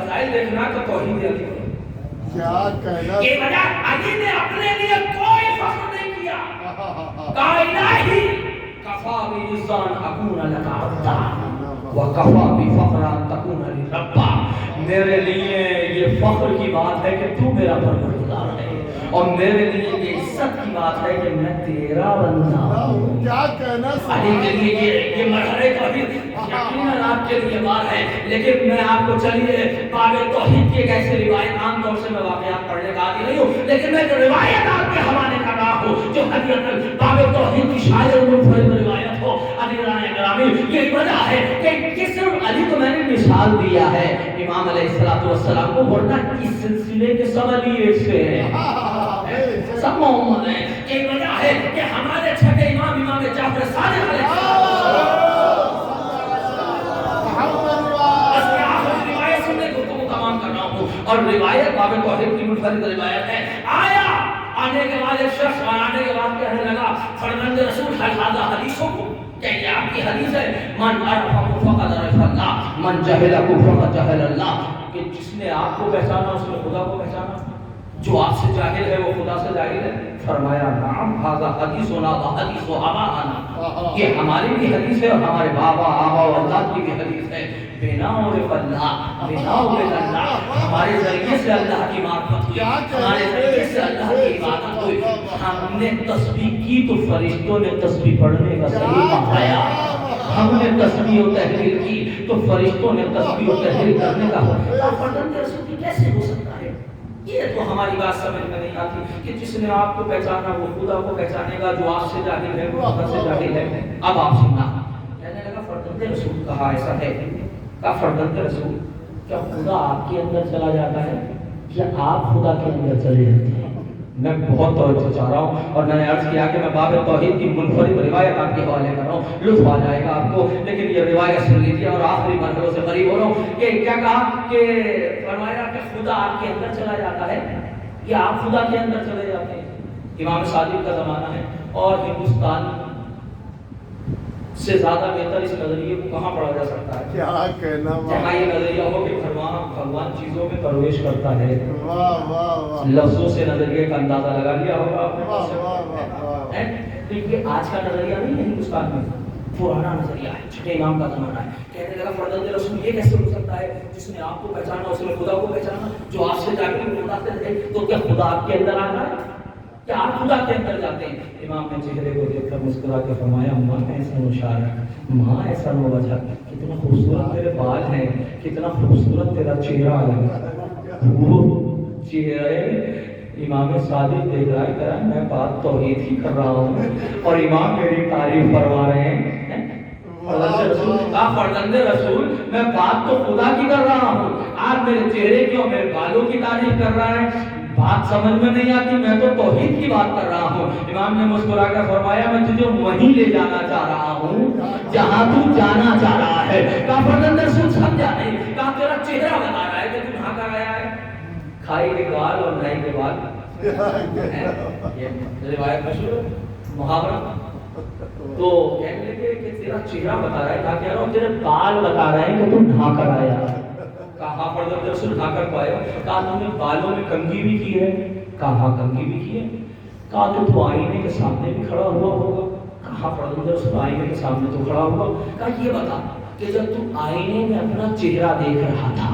[SPEAKER 1] فضائل دیکھنا تو توحید علی
[SPEAKER 2] کیا کہنا
[SPEAKER 1] یہ وجہ علی نے اپنے لیے کوئی فخر نہیں کیا کہا الہی کفا بلسان اکون لک عبدا وکفا بفخر ان تکون لی ربا، میرے لیے یہ فخر کی بات ہے کہ تو میرا پروردگار ہے، اور میرے لیے یہ عزت کی بات ہے کہ میں تیرا بندہ ہوں۔
[SPEAKER 2] کیا کہنا
[SPEAKER 1] علی کے لیے یہ مرحلے توحید یقیناً آپ کے لیے بات ہے، لیکن میں آپ کو چلیے باب توحید کی ایک ایسی روایت، عام طور سے میں واقعات پڑھنے کا عادی نہیں ہوں، لیکن میں جو روایت آپ کے حوالے کر رہا ہوں جو حدیث باب توحید کی شاید منفرد روایت ہو، عزیزان گرامی یہ وجہ ہے کہ صرف علی کو میں نے مثال دیا ہے امام علیہ السلام کو، ورنہ اس سلسلے کے سب علی ایک سے ہیں، سب محمد ہیں۔ یہ وجہ ہے کہ ہمارے چھٹے امام جعفر صادق علیہ السلام اور روایت باب توحید کی منفرد روایت ہے۔ آیا آنے کے بعد ایک شخص آنے کے بعد کہنے لگا فرزند رسول حاضر حدیثوں کو کہ یہ آپ کی حدیث ہے من عرف فقد عرف اللہ من جہل فقد جہل اللہ، کہ جس نے آپ کو پہچانا اس نے خدا کو پہچانا، جو آپ سے جاہل ہے وہ خدا سے جاہل ہے۔ فرمایا نعم ھذا حدیثنا و حدیث آباءنا، یہ ہماری بھی حدیث ہے اور ہمارے بابا آبا و اجداد کی بھی حدیث ہے۔ بنا عرف اللہ بنا عبد اللہ، ہمارے ذریعے سے اللہ کی معرفت ہوئی، ہمارے ذریعے سے اللہ کی عبادت ہوئی، ہم نے تسبیح کی تو فرشتوں نے تسبیح پڑھنے کا صحیح پڑھایا، ہم نے تسبیح و تحلیل کی تو فرشتوں نے تسبیح و تحلیل کرنے کا پڑھایا۔ فرزند رسول کی کیسے ہو سکتا ہے؟ یہ تو ہماری بات سمجھ میں نہیں آتی کہ جس نے آپ کو پہچانا وہ خدا کو پہچانے گا، جو آپ سے جاہل ہے وہ خدا سے جاہل ہے۔ اب آپ سننا، کہنے لگا فرزند رسول کہا ایسا ہے، کہا فرزند رسول کیا خدا آپ کے اندر چلا جاتا ہے یا آپ خدا کے اندر چلے جاتے ہیں؟ میں بہت توجہ چاہ رہا ہوں اور میں نے عرض کیا کہ میں باب توحید کی منفرد روایت آپ کے حوالے کر رہا ہوں، لطف آ جائے گا آپ کو، لیکن یہ روایت سن لیجیے اور آخری مرحلوں سے قریب ہو رہا ہوں کہ کیا کہا کہ فرمایا کہ خدا آپ کے اندر چلا جاتا ہے یا آپ خدا کے اندر چلے جاتے ہیں؟ امام صادق کا زمانہ ہے اور ہندوستان سے زیادہ بہتر اس نظریے کو کہاں پڑھا جا سکتا ہے؟
[SPEAKER 2] کیا کہنا،
[SPEAKER 1] جہاں یہ نظریہ ہو کہ بھگوان چیزوں میں پرویش کرتا ہے،
[SPEAKER 2] واہ واہ واہ،
[SPEAKER 1] لفظوں سے نظریے کا اندازہ لگا لیا ہوگا آپ
[SPEAKER 2] واہ،
[SPEAKER 1] نے۔ یہ آج کا نظریہ نہیں ہے ہندوستان میں، پرانا نظریہ ہے، چھٹے امام کا زمانہ ہے۔ کہنے لگا فرزند رسول یہ کیسے ہو سکتا ہے جس نے آپ کو پہچانا اس نے خدا کو پہچانا، جو آپ سے جا کے خدا سے تھے تو کیا خدا آپ کے اندر آ رہا ہے کہ آپ خدا کے اندر جاتے ہیں؟ امام نے چہرے کو دیکھ کر مسکرا کے فرمایا ماں ایسا مشارہ، ماں ایسا وجہ، کتنا خوبصورت تیرے بال ہیں، کتنا خوبصورت تیرا چہرہ ہے، وہ چہرے امام صادق دیکھ رہا ہے، کہہ رہا ہے میں بات توحید ہی کر رہا ہوں اور امام میری تعریف فرما رہے ہیں۔ فرزند رسول میں بات تو خدا کی کر رہا ہوں، آپ میرے چہرے کی اور میرے بالوں کی تعریف کر رہا ہے، بات سمجھ میں نہیں آتی، میں تو توحید کی بات کر رہا ہوں۔ امام نے مسکرا کر فرمایا میں تجھے وہیں لے جانا چاہ رہا ہوں جہاں تو جانا چاہ رہا ہے۔ کہا فرزند رسول سمجھا نہیں، کہا تیرا چہرہ بتا رہا ہے کہ تو کہاں کا آیا ہے، کھائی کے بال اور نائی کے بال، یہ روایت مشہور محاورہ۔ تو کہنے لگے کہ تیرا چہرہ بتا رہا ہے، کہا کہہ رہا ہوں تیرے بال بتا رہے ہیں کہ تو نہا کر آیا۔ کہا فرزند رسول نہا کر پایا؟ کہا تم نے بالوں میں کنگھی بھی کی ہے؟ کہا کنگھی بھی کی ہے۔ کہا تو آئینے کے سامنے بھی کھڑا ہوا ہوگا؟ کہا فرزند رسول آئینے کے سامنے تو کھڑا ہوا۔ کہا یہ بتا کہ جب تو آئینے میں اپنا چہرہ دیکھ رہا تھا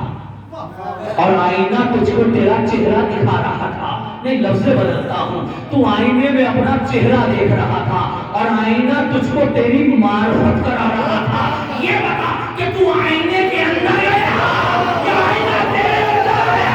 [SPEAKER 1] اور آئینہ تجھ کو تیرا چہرہ دکھا رہا تھا، نہیں لفظ بدلتا ہوں، تو آئینے میں اپنا چہرہ دیکھ رہا تھا اور آئینہ تجھ کو تیری معرفت کرا رہا تھا، یہ بتا کہ تو آئینے کے اندر گیا یا آئینہ تیرے اندر گیا؟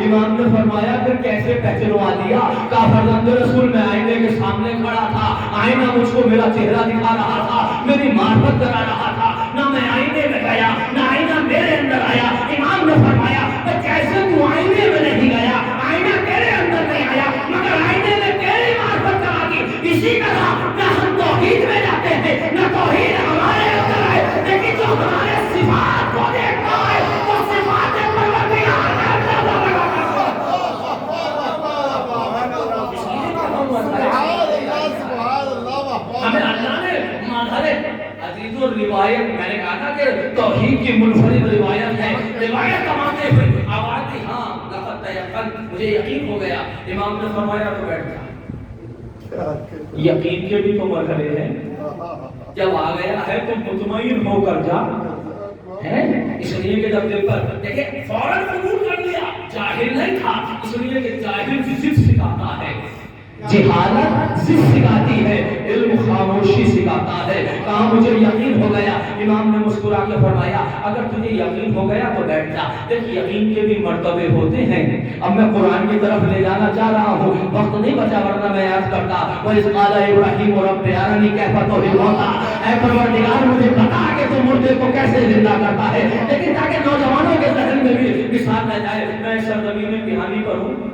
[SPEAKER 1] امام نے فرمایا پھر کیسے پہچنوا دیا؟ کہا فرزند رسول میں آئینے کے سامنے کھڑا تھا، آئینہ مجھ کو میرا چہرہ دکھا رہا تھا، میری معرفت کرا رہا تھا، نہ میں آئینے میں گیا نہ آئینہ میرے اندر آیا۔ امام نے فرمایا کہ جیسے تو آئینے میں نہیں گیا آئینہ تیرے اندر نہیں آیا مگر آئینے میں تیری معرفت کرا دی، اسی طرح نہ ہم تو ہمیں اللہ نے مظہر عزیز و روایت، میں نے کہا نا کہ توحید کی منفرد روایت ہے، روایت کماتے ہوئے آواز دی، ہاں لقد تیقن، مجھے یقین ہو گیا، امام نے فرمایا تو بیٹھ جا۔ یقین کے بھی تو مرحلے ہیں، جب آ گیا ہے تو مطمئن ہو کر جا، ہے اس لیے کہ جب دل پر دیکھیں فوراً قبول کر لیا، جاہل نہیں تھا، اس لیے کہ جاہل ضد سکھاتا ہے، جہالت ضد سکھاتی ہے، علم خاموشی سکھاتا ہے۔ کہا مجھے یقین ہو گیا، امام نے مسکرا کے فرمایا اگر تجھے یقین ہو گیا تو بیٹھ جا۔ دیکھ یقین کے بھی مرتبے ہوتے ہیں، اب میں قرآن کی طرف لے جانا چاہ رہا ہوں، وقت نہیں بچا ورنہ میں یاد کرتا، وَإِذْ قَالَ إِبْرَاهِيمُ رَبِّ أَرِنِي كَيْفَ تُحْيِي الْمَوْتَىٰ، اے پروردگار مجھے بتا کہ تو مردے کو کیسے زندہ کرتا ہے، لیکن تاکہ نوجوانوں کے ذہن میں بھی مثال نہ جائے، میں سرزمین میں کہانی پر ہوں،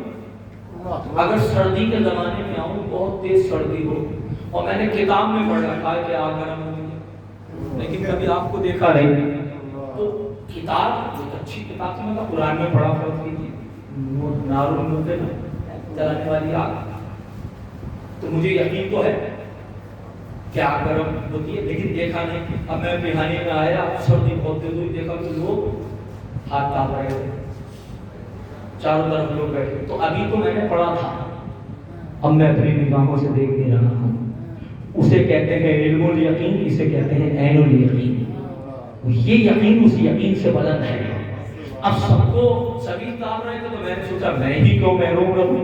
[SPEAKER 1] اگر سردی کے زمانے میں آؤں بہت تیز سردی ہو اور میں نے کتاب میں پڑھ رکھا ہے کہ آگ گرم ہوگی، لیکن کبھی آپ کو دیکھا نہیں، تو کتاب ایک اچھی کتاب سے میں قرآن میں پڑھا پڑتی تھی، نارون ہوتے نا جلانے والی آگ، تو مجھے یقین تو ہے کہ آگ گرم ہوتی ہے لیکن دیکھا نہیں۔ اب میں بہانی میں آیا، سردی بہت تیز ہوئی، دیکھا کہ لوگ ہاتھ تاپ رہے تھے، چاروں طرف لوگ بیٹھے، تو ابھی تو میں نے پڑھا تھا، اب میں اپنی نگاہوں سے دیکھ بھی رہا ہوں، اسے کہتے ہیں علم الیقین، اسے کہتے ہیں عین الیقین، یہ یقین اس یقین سے بلند ہے۔ اب سب کو سبھی تاب رہے تھے تو میں نے سوچا میں ہی کیوں محروم رہوں،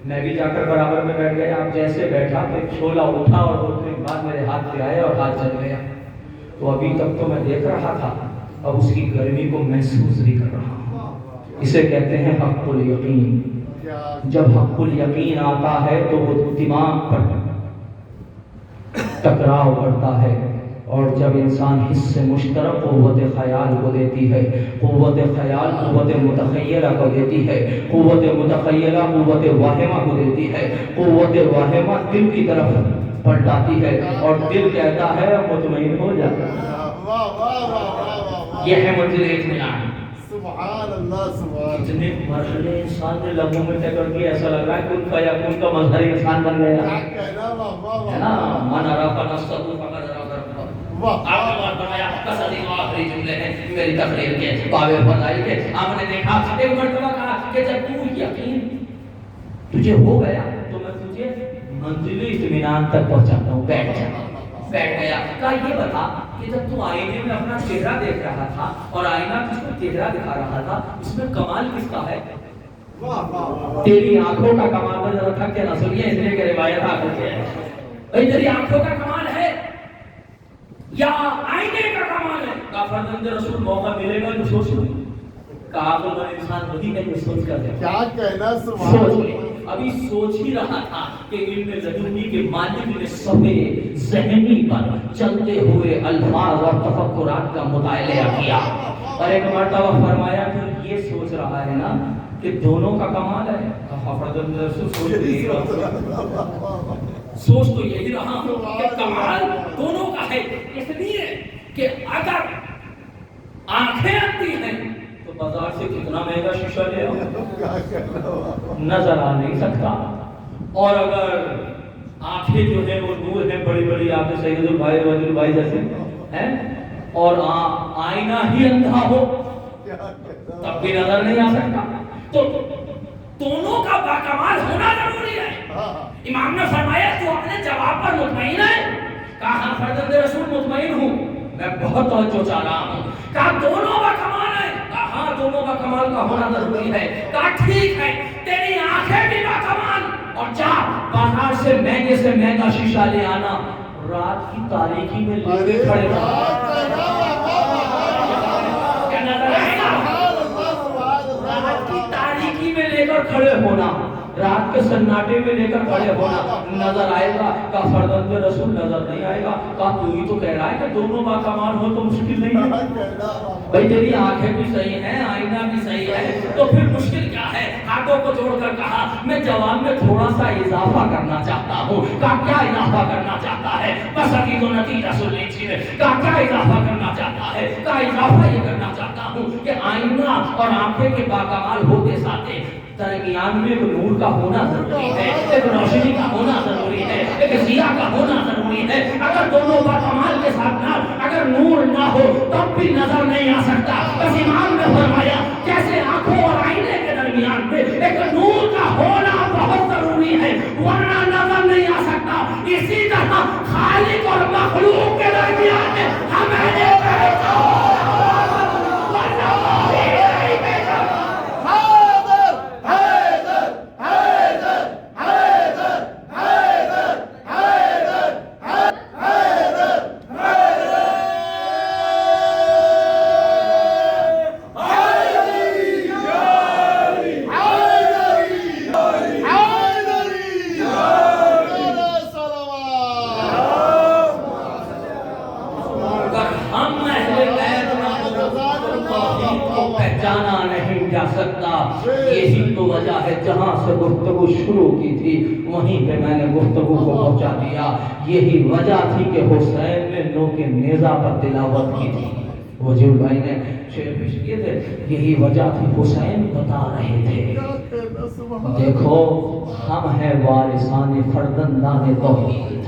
[SPEAKER 1] میں بھی جا کر برابر میں بیٹھ گیا، اب جیسے بیٹھا تو ایک شعلہ اٹھا اور دو تین بعد میرے ہاتھ پہ آیا اور ہاتھ جل گیا، تو ابھی تک تو میں دیکھ رہا تھا، اب اس کی گرمی کو محسوس بھی کر رہا ہوں، اسے کہتے ہیں حق الیقین۔ جب حق الیقین آتا ہے تو وہ دماغ پر ٹکراؤ کرتا ہے، اور جب انسان حص مشترک قوت خیال کو دیتی ہے، قوت خیال قوت متخیلہ کو دیتی ہے، قوت متخیلہ قوت واہمہ کو دیتی ہے، قوت واہمہ دل کی طرف پلٹاتی ہے اور دل کہتا ہے مطمئن ہو جاتا ہے۔ یہ ہے منزل اطمینان۔
[SPEAKER 2] سبحان اللہ، سبحان
[SPEAKER 1] اتنے مرحلے انسان نے لمحوں میں طے کر دیا، ایسا لگ رہا ہے کن فیکون کا مظہر انسان بن گیا ہے نا، من عرف نفسہ فقد عرف ربہ۔ آپ نے بات بنایا قصدی و آخری جملے ہیں میری تقریر کے باب فضائل کے، آپ نے دیکھا ایک مرتبہ کہا کہ جب تو یقین تجھے ہو گیا تو میں تجھے منزل اطمینان تک پہنچاتا ہوں، بیٹھ جا۔ بیٹھ گیا، کہا یہ بتا کہ جب تو آئینے میں اپنا چہرہ دیکھ رہا تھا اور آئینہ تجھ کو چہرہ دکھا رہا تھا، اس میں کمال کس کا ہے؟ تیری آنکھوں کا کمال ہے، ذرا تھک کے نہ سنیے اس لیے کہ روایت آتی ہے، بھئی تیری آنکھوں کا کمال ہے یا آئینے کا کمال ہے؟ کہا فرزند رسول موقع ملے گا تو سوچ لو، کہا عقل مند انسان وہی ہے جو سوچ کر دے،
[SPEAKER 2] کیا کہنا، سبحان
[SPEAKER 1] سوچ ابھی سوچ ہی رہا تھا کہ علم لدنی کے مالک نے سبے ذہنی پر چلتے ہوئے الفاظ اور تفکرات کا مطالعہ کیا اور ایک مرتبہ فرمایا کہ یہ سوچ رہا ہے نا کہ دونوں کا کمال ہے، سوچ تو یہی رہا کہ کمال دونوں کا ہے، اس لیے کہ اگر آنکھیں اندھی ہیں تو بازار سے کتنا مہنگا شیشہ لے آؤ نظر آ نہیں سکتا، اور اگر آنکھیں جو ہیں وہ نور ہیں بڑی بڑی، آپ سید البھائی وزیر البھائی جیسے ہیں، اور آئینہ ہی اندھا ہو تب بھی نظر نہیں آ سکتا، تو دونوں کا باکمال ہونا ضروری ہے۔ امام نے فرمایا تو اپنے جواب پر مطمئن ہے؟ کہا فرزند رسول مطمئن ہوں، میں بہت توجہ چاہ رہا ہوں۔ کہا دونوں کا کمال ہے؟ کہا دونوں کا کمال کا ہونا ضروری ہے۔ کہا ٹھیک ہے، تیری آنکھیں بھی با کمال، اور جا بازار سے مہنگا شیشہ لے آنا، رات کی تاریکی میں لے کے کھڑے رہا، کیا نظر آئے گا؟ رات کی تاریکی میں لے کر کھڑے ہونا، رات کے سناٹے میں لے کر کھڑے ہونا، نظر آئے گا؟ کا فرزند رسول نظر نہیں آئے گا؟ کا تو ہی تو کہہ رہا ہے کہ دونوں با کمال ہو تو مشکل نہیں ہے؟ بھائی تیری آنکھیں بھی صحیح ہیں، آئینہ بھی صحیح ہے، تو پھر مشکل کیا ہے؟ ہاتھوں کو جوڑ کر کہا میں جواب میں تھوڑا سا اضافہ کرنا چاہتا ہوں۔ کہا کیا اضافہ کرنا چاہتا ہے؟ بس ابھی تو نتیجہ سن لیجیے۔ کہا کیا اضافہ کرنا چاہتا ہے؟ کہا اضافہ یہ کرنا چاہتا ہوں کہ آئینہ اور آنکھیں کے باکمال ہوتے ساتھ درمیان میں ایک نور کا ہونا ضروری ہے، ایک روشنی کا ہونا ضروری ہے، ایک ضیاء کا ہونا ضروری ہے۔ اگر دونوں با کمال کے ساتھ نہ، اگر نور نہ ہو تب بھی نظر نہیں آ سکتا۔ بس امام نے فرمایا کیسے آنکھوں اور آئینے کے درمیان میں ایک نور کا ہونا بہت ضروری ہے، ورنہ نظر نہیں آ سکتا۔ اسی طرح خالق اور مخلوق کے درمیان میں ہمیں نے پہچانا نہیں جا سکتا۔ یہی تو وجہ ہے جہاں سے گفتگو شروع کی تھی وہیں پہ میں نے گفتگو کو پہنچا دیا۔ یہی وجہ تھی کہ حسین نے نوک نیزہ پر تلاوت کی تھی۔ وجیہ بھائی نے شعر پیش کیے تھے، یہی وجہ تھی حسین بتا رہے تھے۔ دیکھو ہم ہیں وارثان فرزندان توحید،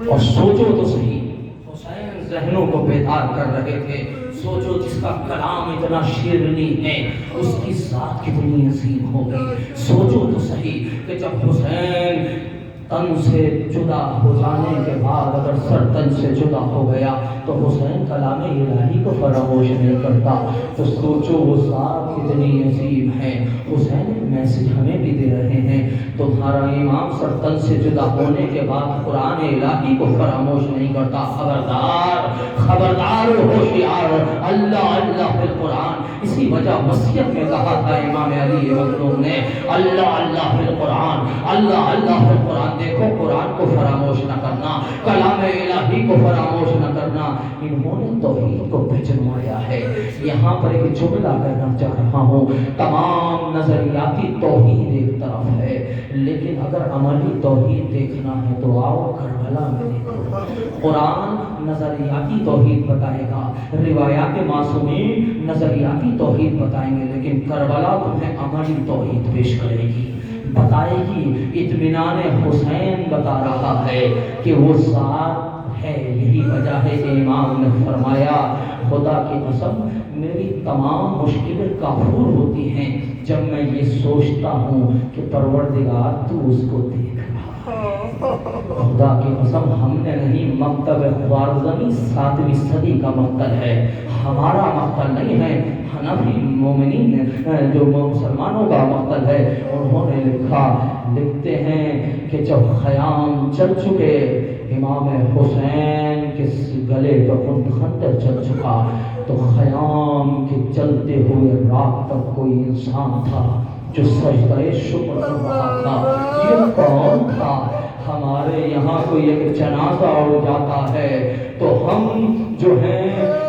[SPEAKER 1] اور سوچو تو صحیح، حسین ذہنوں کو بیدار کر رہے تھے۔ سوچو جس کا کلام اتنا شیرنی ہے اس کی ذات کتنی عظیم ہوگی۔ سوچو تو صحیح کہ جب حسین تن سے جدا ہو جانے کے بعد اگر سر تن سے جدا ہو گیا تو حسین کلام الہی کو فراموش نہیں کرتا، تو سوچو وہ ذات کتنی عظیم ہے۔ حسین میسج ہمیں بھی دے رہے ہیں، تمہارا امام سر تن سے جدا ہونے کے بعد قرآن الہی کو فراموش نہیں کرتا۔ خبردار خبردار ہوشیار، اللہ اللہ فی القرآن۔ اسی وجہ وصیت میں کہا تھا امام علی مظلوم نے، اللہ اللہ فی القرآن، اللہ اللہ فی القرآن۔ دیکھو قرآن کو فراموش نہ کرنا، کلام الہی کو فراموش نہ کرنا۔ انہوں نے توحید کو پہچنوایا ہے۔ یہاں پر ایک جملہ کہنا چاہ رہا ہوں، تمام نظریاتی توحید ایک طرف ہے، لیکن اگر عملی توحید دیکھنا ہے تو آؤ کربلا میں دیکھو۔ قرآن نظریاتی توحید بتائے گا، روایات معصومین نظریاتی توحید بتائیں گے، لیکن کربلا تمہیں عملی توحید پیش کرے گی، بتائے گی۔ اطمینان حسین بتا رہا ہے کہ وہ ذات ہے۔ یہی وجہ ہے کہ امام نے فرمایا خدا کی قسم میری تمام مشکلیں کافور ہوتی ہیں جب میں یہ سوچتا ہوں کہ پروردگار تو اس کو دیکھ رہا۔ خدا کی قسم ہم نے نہیں، مکتب خوارزمی 7ویں صدی کا مکتب ہے، ہمارا مکتب نہیں ہے۔ حنفی مومنین جو مسلمانوں کا مکتب ہے، انہوں نے لکھتے ہیں کہ جب خیام چل چکے، امام حسین کے گلے پر خنجر چل چکا، تو خیام کے چلتے ہوئے رات تک کوئی انسان تھا جو سجدہ شکر کر رہا تھا۔ یہ کون تھا؟ ہمارے یہاں کوئی ایک جنازہ ہو جاتا ہے تو ہم جو ہیں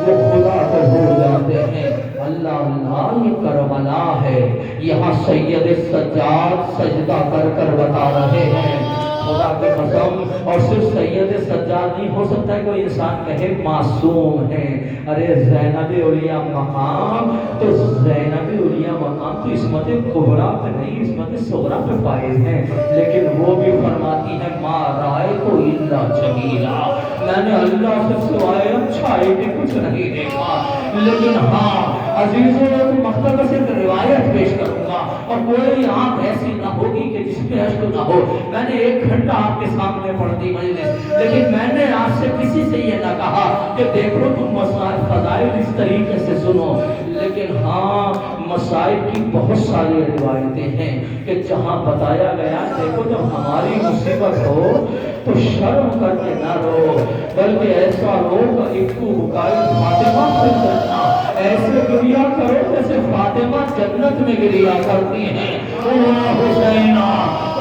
[SPEAKER 1] وہ خدا کو بھول جاتے ہیں۔ اللہ اللہ یہ کربلا ہے، یہاں سید سجاد سجدہ کر کر بتا رہے ہیں خدا کی قسم۔ اور صرف سید سجاد نہیں ہو سکتا ہے کوئی انسان کہے معصوم ہے۔ ارے زینب اولیاء مقام، تو زینب اولیاء مقام تو عصمت کبریٰ پہ نہیں، عصمت صغریٰ پہ فائز ہیں، لیکن وہ بھی فرماتی ہے ما رأیت الا جمیلا، میں نے اللہ سے سوائے اچھائی بھی کچھ نہیں دیکھا۔ لیکن ہاں عزیزوں نے مختلف سے روایت پیش کروں گا، اور کوئی آنکھ ایسی نہ ہوگی کہ جس پہ اشک نہ ہو۔ میں نے 1 گھنٹہ آپ کے سامنے پڑھ دی مجلس، لیکن میں نے آج سے کسی سے یہ نہ کہا کہ دیکھو تم مسائل فضائل اس طریقے سے سنو، لیکن ہاں مسائل کی بہت ساری روایتیں ہیں کہ جہاں بتایا گیا دیکھو جب ہماری مصیبت ہو تو شرم کر کے نہ رو، بلکہ ایسا رو کہ اکو بکائی فاطمہ سے کرنا، ایسے گریا کرو جیسے فاطمہ جنت میں گریا کرتی ہیں۔ اللہ حسینہ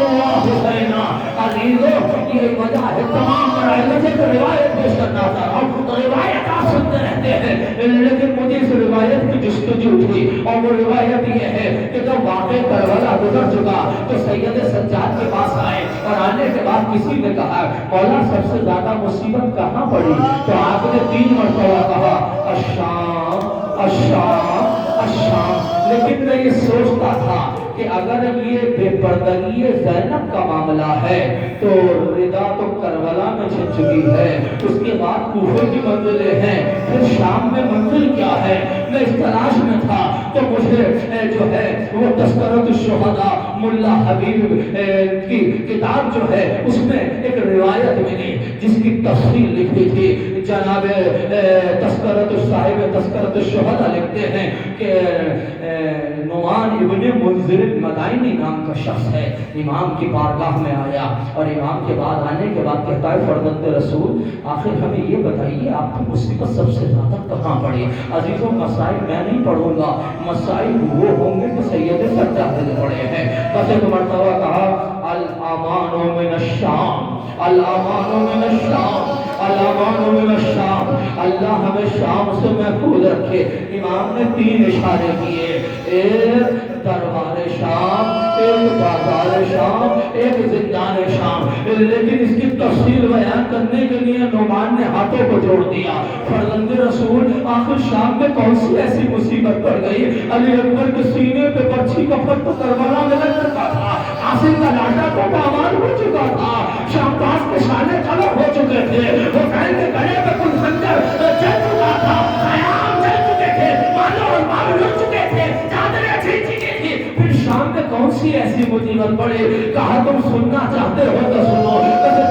[SPEAKER 1] اللہ حسینہ۔ عزیزوں یہ وجہ ہے تمام برائے سے روایت پیش کرنا چاہ رہا ہوں، روایت آپ سنتے رہتے ہیں، لیکن مجھے اس روایت کی جستجو تھی، اور وہ روایت یہ ہے کہ جب واقع کربلا گزر چکا تو سید سجاد کے پاس آئے، اور آنے کے بعد کسی نے کہا مولا سب سے زیادہ مصیبت کہاں پڑی؟ تو آپ نے 3 مرتبہ کہا الشام الشام الشام. لیکن میں یہ سوچتا تھا کہ اگر یہ بے پردگی زینب کا معاملہ ہے تو رضا تو کربلا میں چھپ چکی ہے، اس کے بعد کوفے کی منزلیں ہیں، پھر شام میں منزل کیا ہے؟ میں اس تلاش میں تھا تو مجھے جو ہے وہ تذکرۃ الشہداء ملا حبیب کی کتاب جو ہے اس میں ایک روایت ملی جس کی تفصیل لکھی تھی. جناب تذکرۃ صاحب تذکرۃ الشہداء لکھتے ہیں کہ نعمان ابن منذر المدائنی نام کا شخص ہے، امام کی بارگاہ میں آیا اور امام کے بعد آنے کے بعد کہتا ہے فرزند رسول آخر ہمیں یہ بتائیے آپ کی مصیبت سب سے زیادہ کہاں پڑی؟ عزیزوں مسائل میں نہیں پڑھوں گا، مسائل وہ ہوں گے کہ سید سجاد نے پڑھے ہیں. بس ایک مرتبہ کہا الامان من الشام، الامان من الشام، الامان من الشام، اللہ ہمیں شام سے محفوظ رکھے. امام نے 3 اشارے کیے، ایک دربار شام، ایک بازار شام، ایک زندان شام. لیکن اس کی تفصیل بیان کرنے کے لیے نعمان نے ہاتھوں کو جوڑ دیا. فرزند رسول آخر شام میں کون سی ایسی مصیبت پڑ گئی؟ علی اکبر کے سینے پہ برچھی کا پتہ کربلا میں لگ چکا تھا، عاصم کا لاٹا کو پامال ہو چکا تھا، شہباز کے شانے قلب ہو چکے تھے، حسین کے گلے پہ کل خنجر چل چکا تھا، خیام چل چکے تھے، مالو اور مال لٹ چکے تھے، چادریں چھن چکی تھی. پھر شام میں کون سی ایسی مصیبت پڑی؟ کہا تم سننا چاہتے ہو تو سنو.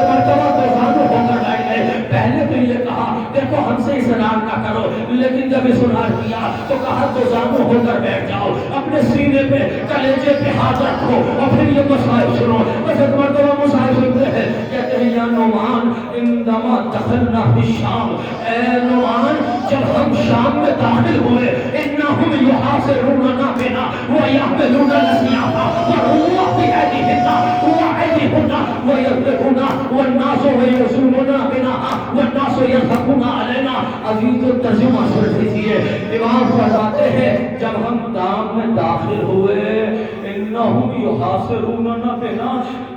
[SPEAKER 1] مرتبہ تو زانو ہو کر بیٹھ گئے. پہلے تو یہ کہا دیکھو ہم سے اصرار نہ کرو، لیکن جب اصرار کیا تو کہا تو زانو ہو کر بیٹھ جاؤ، اپنے سینے پہ کلیجے پہ ہاتھ رکھو اور پھر یہ مسائل سنو. بس ایک مرتبہ مسائل سنتے ہیں. کہتے ہیں یا نعمان عندما دخلنا فی الشام، اے نعمان جب ہم شام میں داخل ہوئے انہم یحاصروننا بنا ویحملون الاسیاف والروح بأیدیہم وأیدیہم ویضربون والناس ویزوننا بنا والناس یضحکون علینا. عزیز و ترجمہ سن لیجیے. امام فرماتے ہیں جب ہم دام میں داخل ہوئے انہم یحاصروننا بنا،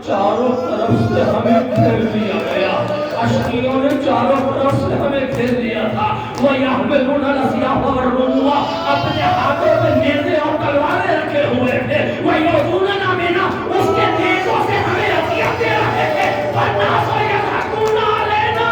[SPEAKER 1] چاروں طرف سے ہمیں گھیر لیا گیا، اشکیوں نے چاروں طرف سے ہمیں گھیر لیا تھا. وَيَحْمِلُونَ الْأَسْيَافَ وَالرُّمُوَّ، اپنے ہاتھوں میں نیزے اور تلواریں رکھے ہوئے تھے. وَيَوْزُونَنَا بِنَا، اس کے نیزوں سے ہمیں عطیت دے رہے تھے. وَالنَّاسُ يَضْحَكُونَ عَلَيْنَا،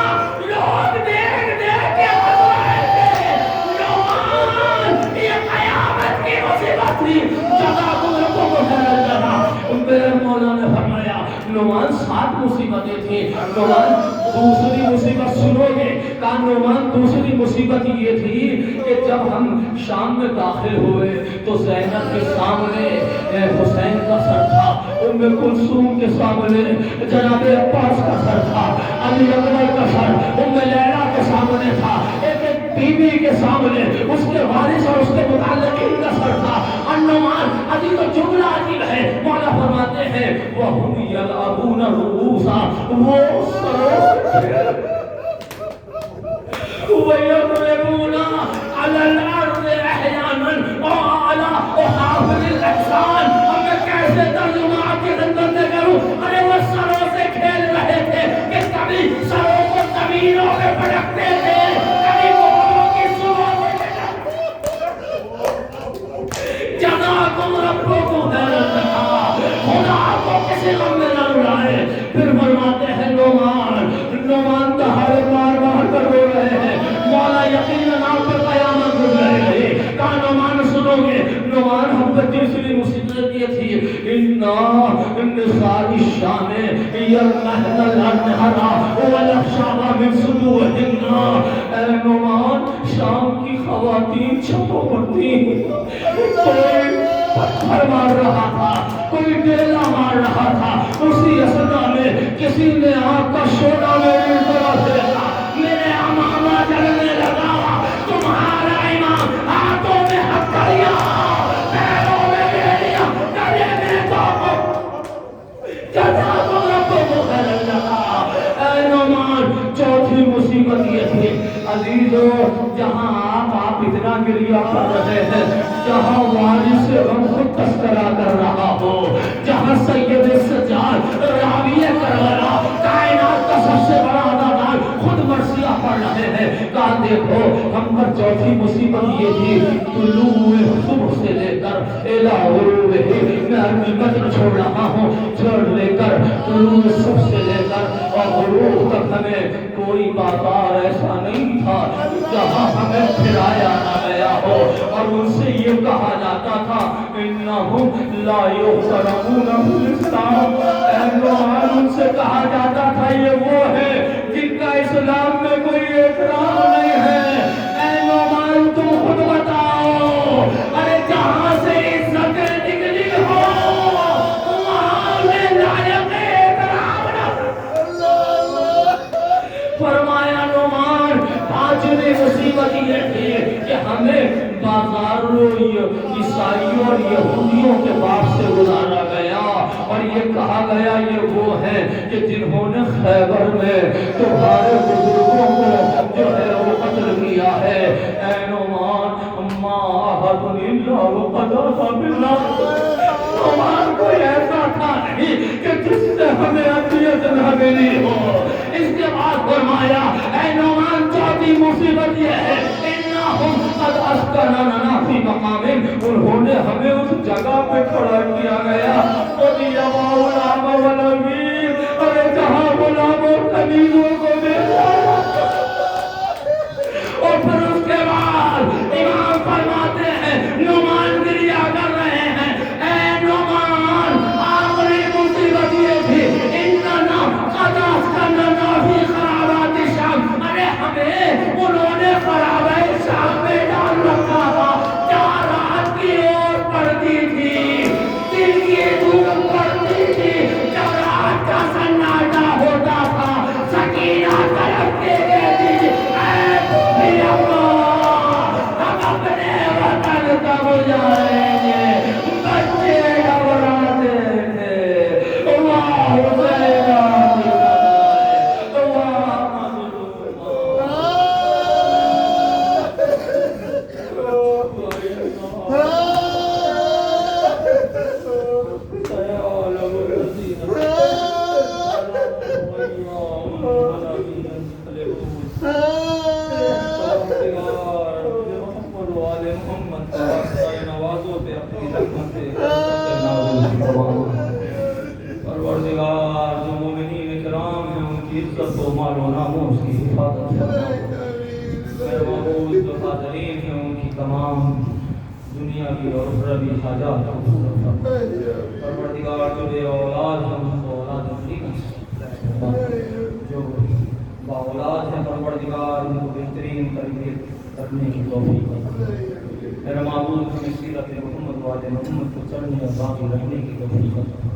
[SPEAKER 1] لوگ دیکھ دیکھ کے ہنس رہے تھے. نعمان یہ قیامت کی مصیبت تھی. جزاکم ربکم خیر الجزاء. میرے مولا نے فرمایا نعمان 7 مصیبتیں تھیں. نعمان دوسری مصیبت سنو گے. کہا نعمان دوسری مصیبت یہ تھی کہ جب ہم شام میں داخل ہوئے تو زینب کے سامنے حسین کا سر تھا، ام کلثوم کے سامنے جناب عباس کا سر تھا، علی اکبر کا سر ام لیلا کے سامنے تھا، ایک بی بی کے سامنے اس کے وارث اور اس کے متعلقین کا سر تھا. نعمان عزیز و جملہ عجیب ہے. مولا فرماتے ہیں وَهُمْ يَلْعَبُونَ رُؤُوسًا، وہ سروں سے کھیل وَيَضْرِبُونَ عَلَى الْأَرْضِ أَحْيَانًا وَعَلَى أَحَافِلِ الْأَجْسَادِ. اب میں کیسے ترجمہ آپ کے اندر سے کروں؟ ارے وہ سروں سے کھیل رہے تھے کہ کبھی سروں کو زمینوں پہ پٹکتے تھے، کبھی بہتوں کی صبح سے جزاکم ربکم خیر الجزاء. خدا آپ کو کسی غم میں نہ اڑائے. پھر فرماتے ہیں نعمان دہاڑے مار کر رو رہے ہیں. مولا یقیناً آپ پر قیامت گزرے گی. کہا نعمان سنو گے. نعمان ہم پر تیسری مصیبت یہ تھی اِنَّا نِسَاءِ الشَّامِ يَرْمَحْنَ الْأَنْهَارَ وَالْأَخْشَابَ مِنْ صُدُورِهِنَّ. اے نعمان شام کی خواتین چھتوں پر تھیں، کوئی پتھر مار رہا تھا، کوئی ڈیلا مار رہا تھا. اسی اثنا میں کسی نے آگ کا شعلہ میری طرف دیکھا، میرے امامہ جلنے لگا. تمہارا امام ہاتھوں میں ہتھکڑیاں، پیروں میں بیڑیاں، گلے میں توپ. جزاکم ربکم خیر الجزاء. اے نعمان چوتھی مصیبت یہ تھی عزیزو، جہاں آپ اتنا گریہ کر رہے ہیں، جہاں وارث غم خود تذکرہ کر رہا ہو، جہاں سید سجاد راوی کربلا کائنات کا سب سے بڑا اداکار خود مرثیہ پڑھ رہے ہیں. کہا دیکھو ہم پر چوتھی مصیبت یہ تھی طلوع صبح سے لے کر الی غروب میں عربی متن چھوڑ رہا ہوں، چھوڑ لے کر طلوع صبح سے لے کر اور غروب تک ہمیں کوئی بازار ایسا نہیں تھا جہاں ہمیں پھرایا نہ گیا ہو اور ان سے یہ کہا جاتا تھا انہم لا یحترمون فی الاسلام، ان سے کہا جاتا تھا یہ وہ ہے جن کا اسلام میں کوئی احترام نہیں ہے۔ اے نعمان تم خود بتاؤ، ارے جہاں سے عزتیں نکلی ہو وہاں میں لائق احترام نہ۔ فرمایا نعمان پانچویں مصیبت یہ تھی کہ ہمیں بازاروں عیسائیوں اور یہودیوں کے باپ سے گزارا گیا اور یہ کہا گیا یہ وہ ہیں کہ جنہوں نے خیبر میں تمہارے بزرگوں کو جو ہے وہ قتل کیا ہے۔ اے نعمان اما احد الا وقد باللہ، نعمان کوئی ایسا تھا نہیں کہ جس سے ہمیں اذیت نہ ملی ہو۔ اس کے بعد فرمایا اے نعمان چوتھی مصیبت یہ ہے انہم قد اسکننا فی مقام، انہوں نے ہمیں اس جگہ پہ کھڑا کیا گیا اور غلام والامین، ارے جہاں غلام اور قبیلوں کو بھیجا اور پھر اس کے بعد امام فرماتے ہیں نعمان گریہ کر رہے ہیں اے نعمان آخری مصیبت یہ تھی اننا قد اسکننا فی خرابات شام، ارے ہمیں انہوں نے خرابہ شام میں ڈال رکھا تھا جہاں رات کی اور پڑتی تھی دن کی دھوپ پڑتی تھی، جب رات کا سناٹا ہوتا تھا سکینہ تڑپتے کہتی اے میری اماں ہم اپنے وطن کب جائیں گے، بچے گھبراتے تھے اللہ حسین پروردگار جو مومنین کرام ہیں ان کی عزت و مال و ناموس کی حفاظت فرما، میرے معبود جو حاضرین ہیں ان کی تمام دنیا کی اور اخروی حاجات کو پورا فرما، پروردگار جو بے اولاد ہیں ان کو اولاد عظیم جو با اولاد ہیں پروردگار ان کو بہترین تربیت کرنے کی توفیق عطا، میرے معبود کی سیرت محمد و آل محمد کو چلنے اور باقی رہنے کی توفیق عطا،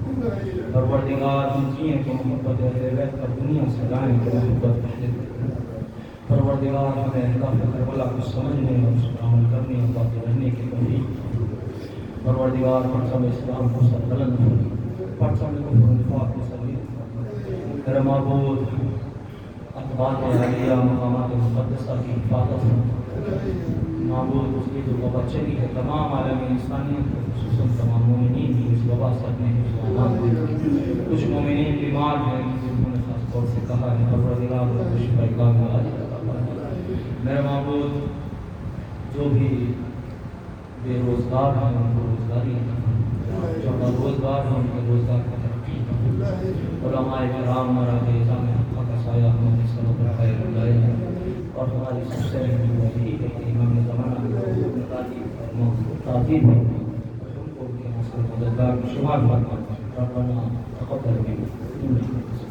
[SPEAKER 1] پروردگار ہم جیئیں کہ محبت اہل بیت پر دنیا سے لائیں کہ محبت اہل بیت، پروردگار ہمیں اہداف کربلا کو سمجھنے اور اس پر عمل کرنے اور باقی رہنے کی توفیق، پروردگار پرچم اسلام کو سربلند فرما، پرچم کفر و نفاق کو سلیط فرما، میرے معبود اقبال عالیہ مقامات مقدسہ کی حفاظت فرما، معبود اس کی جو وبا چلی ہے تمام عالم انسانیت کو خصوصاً تمام مومنین کی اس وبا سے اپنے حفظ کچھ مومنین بیمار ہیں جنہوں نے خاص طور سے کہا ہے پروردگار کو شفا کاملہ عاجل عطا فرما، میرے معبود جو بھی بے روزگار ہیں ان کو روزگاری عطا فرما، جو روزگار ہیں ان کے روزگار کا ترقی فرما، علماء کرام مراغ اعظام حق کا سایہ ہمارے سروں پر خیر لائے اور ہماری سب سے اہم یہی ہے کہ امام زمانہ تعظیم ہے ان کو ان کے حاصل مددگار شمار فرما، ربنا تقبل منا